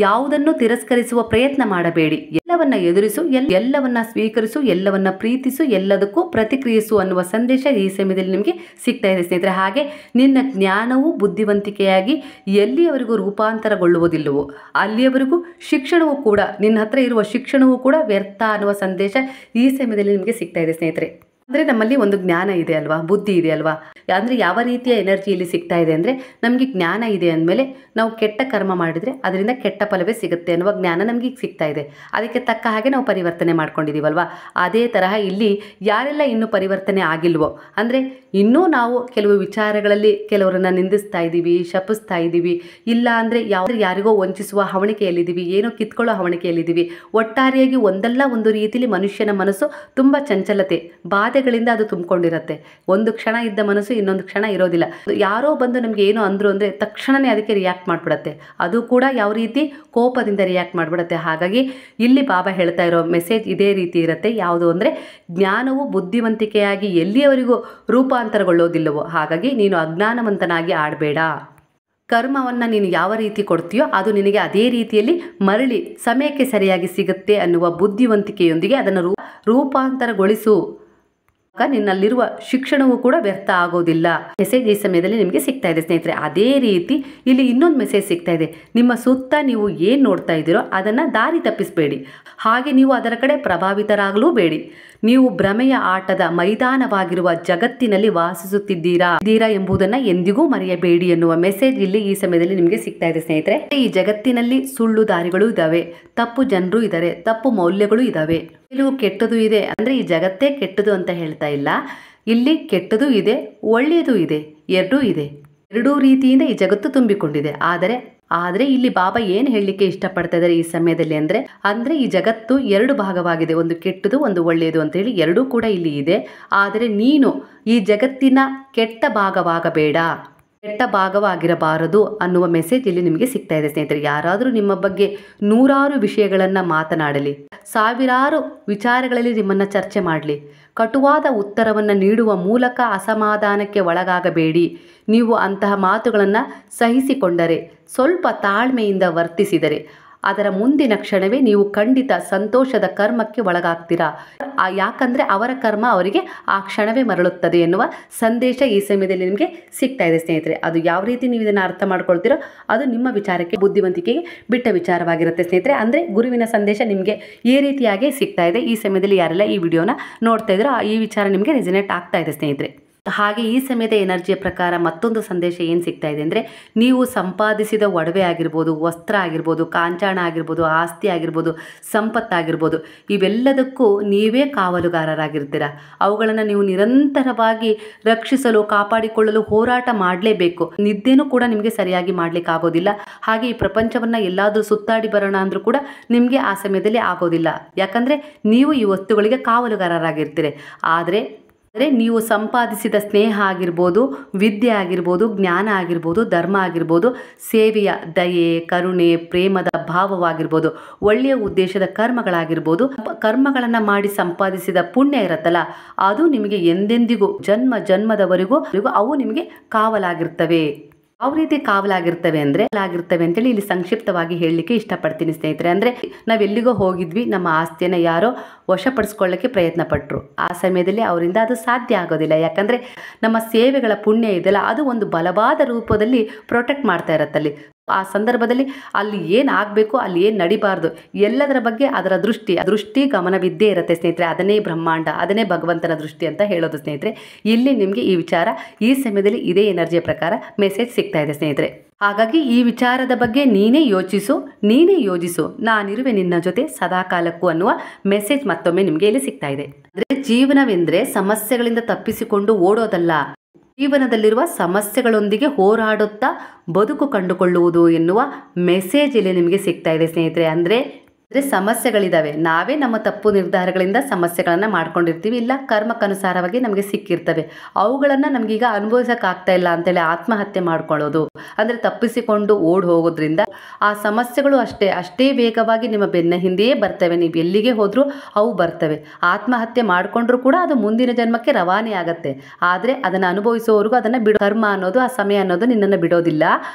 ಯಾವುದನ್ನು ತಿರಸ್ಕರಿಸುವ ಪ್ರಯತ್ನ ಮಾಡಬೇಡಿ, ಎಲ್ಲವನ್ನ ಎದುರಿಸು, ಎಲ್ಲವನ್ನ ಸ್ವೀಕರಿಸು, ಎಲ್ಲವನ್ನ ಪ್ರೀತಿಸು, ಎಲ್ಲದಕ್ಕೂ ಪ್ರತಿಕ್ರಿಯಿಸು ಅನ್ನುವ ಸಂದೇಶ ಈ ಸಮಯದಲ್ಲಿ ನಿಮಗೆ ಸಿಗ್ತಾ ಇದೆ ಸ್ನೇಹಿತರೆ. ಹಾಗೆ ನಿನ್ನ ಜ್ಞಾನವು ಬುದ್ಧಿವಂತಿಕೆಯಾಗಿ ಎಲ್ಲಿಯವರೆಗೂ ರೂಪಾಂತರಗೊಳ್ಳುವುದಿಲ್ಲವೋ ಅಲ್ಲಿಯವರೆಗೂ ಶಿಕ್ಷಣವೂ ಕೂಡ, ನಿನ್ನ ಹತ್ರ ಇರುವ ಶಿಕ್ಷಣವೂ ಕೂಡ ವ್ಯರ್ಥ ಅನ್ನುವ ಸಂದೇಶ ಈ ಸಮಯದಲ್ಲಿ ನಿಮಗೆ ಸಿಗ್ತಾ ಇದೆ ಸ್ನೇಹಿತರೆ. ಅಂದರೆ ನಮ್ಮಲ್ಲಿ ಒಂದು ಜ್ಞಾನ ಇದೆ ಅಲ್ವಾ, ಬುದ್ಧಿ ಇದೆ ಅಲ್ವಾ. ಅಂದರೆ ಯಾವ ರೀತಿಯ ಎನರ್ಜಿ ಇಲ್ಲಿ ಸಿಗ್ತಾ ಇದೆ ಅಂದರೆ, ನಮಗೆ ಜ್ಞಾನ ಇದೆ ಅಂದಮೇಲೆ ನಾವು ಕೆಟ್ಟ ಕರ್ಮ ಮಾಡಿದರೆ ಅದರಿಂದ ಕೆಟ್ಟ ಫಲವೇ ಸಿಗುತ್ತೆ ಅನ್ನುವ ಜ್ಞಾನ ನಮಗೆ ಸಿಗ್ತಾ ಇದೆ. ಅದಕ್ಕೆ ತಕ್ಕ ಹಾಗೆ ನಾವು ಪರಿವರ್ತನೆ ಮಾಡ್ಕೊಂಡಿದ್ದೀವಲ್ವಾ. ಅದೇ ತರಹ ಇಲ್ಲಿ ಯಾರೆಲ್ಲ ಇನ್ನೂ ಪರಿವರ್ತನೆ ಆಗಿಲ್ವೋ, ಅಂದರೆ ಇನ್ನೂ ನಾವು ಕೆಲವು ವಿಚಾರಗಳಲ್ಲಿ ಕೆಲವರನ್ನು ನಿಂದಿಸ್ತಾ ಇದ್ದೀವಿ, ಶಪಿಸ್ತಾ ಇದ್ದೀವಿ, ಇಲ್ಲ ಅಂದರೆ ಯಾರಿಗೋ ವಂಚಿಸುವ ಹವಣಿಕೆಯಲ್ಲಿದ್ದೀವಿ, ಏನೋ ಕಿತ್ಕೊಳ್ಳೋ ಹವಣಿಕೆಯಲ್ಲಿದ್ದೀವಿ. ಒಟ್ಟಾರೆಯಾಗಿ ಒಂದಲ್ಲ ಒಂದು ರೀತಿಯಲ್ಲಿ ಮನುಷ್ಯನ ಮನಸ್ಸು ತುಂಬ ಚಂಚಲತೆ, ಬಾಧೆಗಳಿಂದ ಅದು ತುಂಬಿಕೊಂಡಿರುತ್ತೆ. ಒಂದು ಕ್ಷಣ ಇದ್ದ ಮನಸ್ಸು ಇನ್ನೊಂದು ಕ್ಷಣ ಇರೋದಿಲ್ಲ. ಯಾರೋ ಬಂದು ನಮಗೆ ಏನೋ ಅಂದರು ಅಂದರೆ ತಕ್ಷಣವೇ ಅದಕ್ಕೆ ರಿಯಾಕ್ಟ್ ಮಾಡಿಬಿಡುತ್ತೆ. ಅದು ಕೂಡ ಯಾವ ರೀತಿ ಕೋಪದಿಂದ ರಿಯಾಕ್ಟ್ ಮಾಡಿಬಿಡುತ್ತೆ. ಹಾಗಾಗಿ ಇಲ್ಲಿ ಬಾಬಾ ಹೇಳ್ತಾ ಇರೋ ಮೆಸೇಜ್ ಇದೇ ರೀತಿ ಇರುತ್ತೆ. ಯಾವುದು ಅಂದರೆ ಜ್ಞಾನವು ಬುದ್ಧಿವಂತಿಕೆಯಾಗಿ ಎಲ್ಲಿಯವರೆಗೂ ರೂಪಾಂತರಗೊಳ್ಳೋದಿಲ್ಲವೋ ಹಾಗಾಗಿ ನೀನು ಅಜ್ಞಾನವಂತನಾಗಿ ಆಡಬೇಡ. ಕರ್ಮವನ್ನು ನೀನು ಯಾವ ರೀತಿ ಕೊಡ್ತೀಯೋ ಅದು ನಿನಗೆ ಅದೇ ರೀತಿಯಲ್ಲಿ ಮರಳಿ ಸಮಯಕ್ಕೆ ಸರಿಯಾಗಿ ಸಿಗುತ್ತೆ ಅನ್ನುವ ಬುದ್ಧಿವಂತಿಕೆಯೊಂದಿಗೆ ಅದನ್ನು ರೂಪಾಂತರಗೊಳಿಸು. ನಿನ್ನಲ್ಲಿರುವ ಶಿಕ್ಷಣವೂ ಕೂಡ ವ್ಯರ್ಥ ಆಗೋದಿಲ್ಲ. ಮೆಸೇಜ್ ಈ ಸಮಯದಲ್ಲಿ ನಿಮಗೆ ಸಿಗ್ತಾ ಇದೆ ಸ್ನೇಹಿತರೆ. ಅದೇ ರೀತಿ ಇಲ್ಲಿ ಇನ್ನೊಂದು ಮೆಸೇಜ್ ಸಿಗ್ತಾ ಇದೆ. ನಿಮ್ಮ ಸುತ್ತ ನೀವು ಏನು ನೋಡ್ತಾ ಇದ್ದೀರೋ ಅದನ್ನು ದಾರಿ ತಪ್ಪಿಸಬೇಡಿ. ಹಾಗೆ ನೀವು ಅದರ ಕಡೆ ಪ್ರಭಾವಿತರಾಗಲೂ ಬೇಡಿ. ನೀವು ಭ್ರಮೆಯ ಆಟದ ಮೈದಾನವಾಗಿರುವ ಜಗತ್ತಿನಲ್ಲಿ ವಾಸಿಸುತ್ತಿದ್ದೀರಾ ಎಂಬುದನ್ನು ಎಂದಿಗೂ ಮರೆಯಬೇಡಿ ಎನ್ನುವ ಮೆಸೇಜ್ ಇಲ್ಲಿ ಈ ಸಮಯದಲ್ಲಿ ನಿಮಗೆ ಸಿಗ್ತಾ ಇದೆ ಸ್ನೇಹಿತರೆ. ಈ ಜಗತ್ತಿನಲ್ಲಿ ಸುಳ್ಳು ದಾರಿಗಳು ಇದ್ದಾವೆ, ತಪ್ಪು ಜನರು ಇದ್ದಾರೆ, ತಪ್ಪು ಮೌಲ್ಯಗಳು ಇದ್ದಾವೆ, ಕೆಲವು ಕೆಟ್ಟದು ಇದೆ. ಅಂದರೆ ಈ ಜಗತ್ತೇ ಕೆಟ್ಟದು ಅಂತ ಹೇಳ್ತಾ ಇಲ್ಲ. ಇಲ್ಲಿ ಕೆಟ್ಟದು ಇದೆ, ಒಳ್ಳೆಯದು ಇದೆ, ಎರಡೂ ಇದೆ. ಎರಡೂ ರೀತಿಯಿಂದ ಈ ಜಗತ್ತು ತುಂಬಿಕೊಂಡಿದೆ. ಆದರೆ ಇಲ್ಲಿ ಬಾಬಾ ಏನು ಹೇಳಲಿಕ್ಕೆ ಇಷ್ಟಪಡ್ತಾ ಇದ್ದಾರೆ ಈ ಸಮಯದಲ್ಲಿ ಅಂದರೆ ಈ ಜಗತ್ತು ಎರಡು ಭಾಗವಾಗಿದೆ, ಒಂದು ಕೆಟ್ಟದು ಒಂದು ಒಳ್ಳೆಯದು ಅಂತ ಹೇಳಿ ಎರಡೂ ಕೂಡ ಇಲ್ಲಿ ಇದೆ. ಆದರೆ ನೀನು ಈ ಜಗತ್ತಿನ ಕೆಟ್ಟ ಭಾಗವಾಗಬೇಡ, ಕೆಟ್ಟ ಭಾಗವಾಗಿರಬಾರದು ಅನ್ನುವ ಮೆಸೇಜ್ ಇಲ್ಲಿ ನಿಮಗೆ ಸಿಗ್ತಾ ಇದೆ ಸ್ನೇಹಿತರೆ. ಯಾರಾದರೂ ನಿಮ್ಮ ಬಗ್ಗೆ ನೂರಾರು ವಿಷಯಗಳನ್ನು ಮಾತನಾಡಲಿ, ಸಾವಿರಾರು ವಿಚಾರಗಳಲ್ಲಿ ನಿಮ್ಮನ್ನು ಚರ್ಚೆ ಮಾಡಲಿ, ಕಟುವಾದ ಉತ್ತರವನ್ನು ನೀಡುವ ಮೂಲಕ ಅಸಮಾಧಾನಕ್ಕೆ ಒಳಗಾಗಬೇಡಿ. ನೀವು ಅಂತಹ ಮಾತುಗಳನ್ನು ಸಹಿಸಿಕೊಂಡರೆ, ಸ್ವಲ್ಪ ತಾಳ್ಮೆಯಿಂದ ವರ್ತಿಸಿದರೆ ಅದರ ಮುಂದಿನ ಕ್ಷಣವೇ ನೀವು ಖಂಡಿತ ಸಂತೋಷದ ಕರ್ಮಕ್ಕೆ ಒಳಗಾಗ್ತೀರಾ. ಯಾಕಂದರೆ ಅವರ ಕರ್ಮ ಅವರಿಗೆ ಆ ಕ್ಷಣವೇ ಮರಳುತ್ತದೆ ಎನ್ನುವ ಸಂದೇಶ ಈ ಸಮಯದಲ್ಲಿ ನಿಮಗೆ ಸಿಗ್ತಾ ಇದೆ ಸ್ನೇಹಿತರೆ. ಅದು ಯಾವ ರೀತಿ ನೀವು ಇದನ್ನು ಅರ್ಥ ಮಾಡ್ಕೊಳ್ತೀರೋ ಅದು ನಿಮ್ಮ ವಿಚಾರಕ್ಕೆ, ಬುದ್ಧಿವಂತಿಕೆಗೆ ಬಿಟ್ಟ ವಿಚಾರವಾಗಿರುತ್ತೆ ಸ್ನೇಹಿತರೆ. ಅಂದರೆ ಗುರುವಿನ ಸಂದೇಶ ನಿಮಗೆ ಈ ರೀತಿಯಾಗಿ ಸಿಗ್ತಾ ಇದೆ. ಈ ಸಮಯದಲ್ಲಿ ಯಾರೆಲ್ಲ ಈ ವಿಡಿಯೋನ ನೋಡ್ತಾ ಇದ್ದೀರೋ ಈ ವಿಚಾರ ನಿಮಗೆ ರೆಸನೇಟ್ ಆಗ್ತಾ ಇದೆ ಸ್ನೇಹಿತರೆ. ಹಾಗೆ ಈ ಸಮಯದ ಎನರ್ಜಿಯ ಪ್ರಕಾರ ಮತ್ತೊಂದು ಸಂದೇಶ ಏನು ಸಿಗ್ತಾ ಇದೆ ಅಂದರೆ, ನೀವು ಸಂಪಾದಿಸಿದ ಒಡವೆ ಆಗಿರ್ಬೋದು, ವಸ್ತ್ರ ಆಗಿರ್ಬೋದು, ಕಾಂಚಾಣ ಆಗಿರ್ಬೋದು, ಆಸ್ತಿ ಆಗಿರ್ಬೋದು, ಸಂಪತ್ತಾಗಿರ್ಬೋದು, ಇವೆಲ್ಲದಕ್ಕೂ ನೀವೇ ಕಾವಲುಗಾರರಾಗಿರ್ತೀರ. ಅವುಗಳನ್ನು ನೀವು ನಿರಂತರವಾಗಿ ರಕ್ಷಿಸಲು, ಕಾಪಾಡಿಕೊಳ್ಳಲು ಹೋರಾಟ ಮಾಡಲೇಬೇಕು. ನಿದ್ದೆನೂ ಕೂಡ ನಿಮಗೆ ಸರಿಯಾಗಿ ಮಾಡಲಿಕ್ಕೆ ಆಗೋದಿಲ್ಲ. ಹಾಗೆ ಈ ಪ್ರಪಂಚವನ್ನು ಎಲ್ಲಾದರೂ ಸುತ್ತಾಡಿ ಬರೋಣ ಅಂದರೂ ಕೂಡ ನಿಮಗೆ ಆ ಸಮಯದಲ್ಲಿ ಆಗೋದಿಲ್ಲ. ಯಾಕಂದರೆ ನೀವು ಈ ವಸ್ತುಗಳಿಗೆ ಕಾವಲುಗಾರರಾಗಿರ್ತೀರಿ. ಆದರೆ ನೀವು ಸಂಪಾದಿಸಿದ ಸ್ನೇಹ ಆಗಿರ್ಬೋದು, ವಿದ್ಯೆ ಆಗಿರ್ಬೋದು, ಜ್ಞಾನ ಆಗಿರ್ಬೋದು, ಧರ್ಮ ಆಗಿರ್ಬೋದು, ಸೇವೆಯ ದಯೆ, ಕರುಣೆ, ಪ್ರೇಮದ ಭಾವವಾಗಿರ್ಬೋದು, ಒಳ್ಳೆಯ ಉದ್ದೇಶದ ಕರ್ಮಗಳಾಗಿರ್ಬೋದು, ಕರ್ಮಗಳನ್ನು ಮಾಡಿ ಸಂಪಾದಿಸಿದ ಪುಣ್ಯ ಇರುತ್ತಲ್ಲ ಅದು ನಿಮಗೆ ಎಂದೆಂದಿಗೂ ಜನ್ಮದವರೆಗೂ ಅವು ನಿಮಗೆ ಕಾವಲಾಗಿರ್ತವೆ. ಯಾವ ರೀತಿ ಕಾವಲಾಗಿರ್ತವೆ ಅಂತೇಳಿ ಇಲ್ಲಿ ಸಂಕ್ಷಿಪ್ತವಾಗಿ ಹೇಳಲಿಕ್ಕೆ ಇಷ್ಟಪಡ್ತೀನಿ ಸ್ನೇಹಿತರೆ. ಅಂದರೆ ನಾವೆಲ್ಲಿಗೋ ಹೋಗಿದ್ವಿ, ನಮ್ಮ ಆಸ್ತಿಯನ್ನು ಯಾರೋ ವಶಪಡಿಸ್ಕೊಳ್ಳೋಕ್ಕೆ ಪ್ರಯತ್ನ ಪಟ್ಟರು. ಆ ಸಮಯದಲ್ಲಿ ಅವರಿಂದ ಅದು ಸಾಧ್ಯ ಆಗೋದಿಲ್ಲ. ಯಾಕಂದರೆ ನಮ್ಮ ಸೇವೆಗಳ ಪುಣ್ಯ ಇದೆಯಲ್ಲ ಅದು ಒಂದು ಬಲವಾದ ರೂಪದಲ್ಲಿ ಪ್ರೊಟೆಕ್ಟ್ ಮಾಡ್ತಾ ಇರತ್ತಲ್ಲಿ. ಆ ಸಂದರ್ಭದಲ್ಲಿ ಅಲ್ಲಿ ಏನು ಆಗಬೇಕು, ಅಲ್ಲಿ ಏನು ನಡಿಬಾರ್ದು, ಎಲ್ಲದರ ಬಗ್ಗೆ ಅದರ ದೃಷ್ಟಿ ಗಮನವಿದ್ದೇ ಇರುತ್ತೆ ಸ್ನೇಹಿತರೆ. ಅದನ್ನೇ ಬ್ರಹ್ಮಾಂಡ, ಅದನ್ನೇ ಭಗವಂತನ ದೃಷ್ಟಿ ಅಂತ ಹೇಳೋದು ಸ್ನೇಹಿತರೆ. ಇಲ್ಲಿ ನಿಮಗೆ ಈ ವಿಚಾರ ಈ ಸಮಯದಲ್ಲಿ ಇದೇ ಎನರ್ಜಿಯ ಪ್ರಕಾರ ಮೆಸೇಜ್ ಸಿಗ್ತಾ ಇದೆ ಸ್ನೇಹಿತರೆ. ಹಾಗಾಗಿ ಈ ವಿಚಾರದ ಬಗ್ಗೆ ನೀನೇ ಯೋಜಿಸು, ನಾನಿರುವೆ ನಿನ್ನ ಜೊತೆ ಸದಾಕಾಲಕ್ಕೂ ಅನ್ನುವ ಮೆಸೇಜ್ ಮತ್ತೊಮ್ಮೆ ನಿಮಗೆ ಇಲ್ಲಿ ಸಿಗ್ತಾ ಇದೆ. ಅಂದರೆ ಜೀವನವೆಂದರೆ ಸಮಸ್ಯೆಗಳಿಂದ ತಪ್ಪಿಸಿಕೊಂಡು ಓಡೋದಲ್ಲ, ಜೀವನದಲ್ಲಿರುವ ಸಮಸ್ಯೆಗಳೊಂದಿಗೆ ಹೋರಾಡುತ್ತಾ ಬದುಕು ಕಂಡುಕೊಳ್ಳುವುದು ಎನ್ನುವ ಮೆಸೇಜ್ ಇಲ್ಲಿ ನಿಮಗೆ ಸಿಗ್ತಾ ಇದೆ ಸ್ನೇಹಿತರೆ. ಅಂದರೆ ಸಮಸ್ಯೆಗಳಿದ್ದಾವೆ, ನಾವೇ ನಮ್ಮ ತಪ್ಪು ನಿರ್ಧಾರಗಳಿಂದ ಸಮಸ್ಯೆಗಳನ್ನು ಮಾಡ್ಕೊಂಡಿರ್ತೀವಿ, ಇಲ್ಲ ಕರ್ಮಕ್ಕನುಸಾರವಾಗಿ ನಮಗೆ ಸಿಕ್ಕಿರ್ತವೆ. ಅವುಗಳನ್ನು ನಮಗೀಗ ಅನುಭವಿಸೋಕ್ಕಾಗ್ತಾ ಇಲ್ಲ ಅಂತೇಳಿ ಆತ್ಮಹತ್ಯೆ ಮಾಡ್ಕೊಳ್ಳೋದು, ಅಂದರೆ ತಪ್ಪಿಸಿಕೊಂಡು ಓಡಿ ಹೋಗೋದ್ರಿಂದ ಆ ಸಮಸ್ಯೆಗಳು ಅಷ್ಟೇ ವೇಗವಾಗಿ ನಿಮ್ಮ ಬೆನ್ನ ಹಿಂದೆಯೇ ಬರ್ತವೆ. ನೀವು ಎಲ್ಲಿಗೆ ಹೋದರೂ ಅವು ಬರ್ತವೆ. ಆತ್ಮಹತ್ಯೆ ಮಾಡಿಕೊಂಡ್ರೂ ಕೂಡ ಅದು ಮುಂದಿನ ಜನ್ಮಕ್ಕೆ ರವಾನೆ ಆಗುತ್ತೆ. ಆದರೆ ಅದನ್ನು ಅನುಭವಿಸುವವರೆಗೂ ಅದನ್ನು ಕರ್ಮ ಅನ್ನೋದು, ಆ ಸಮಯ ಅನ್ನೋದು ನಿನ್ನನ್ನು ಬಿಡೋದಿಲ್ಲ.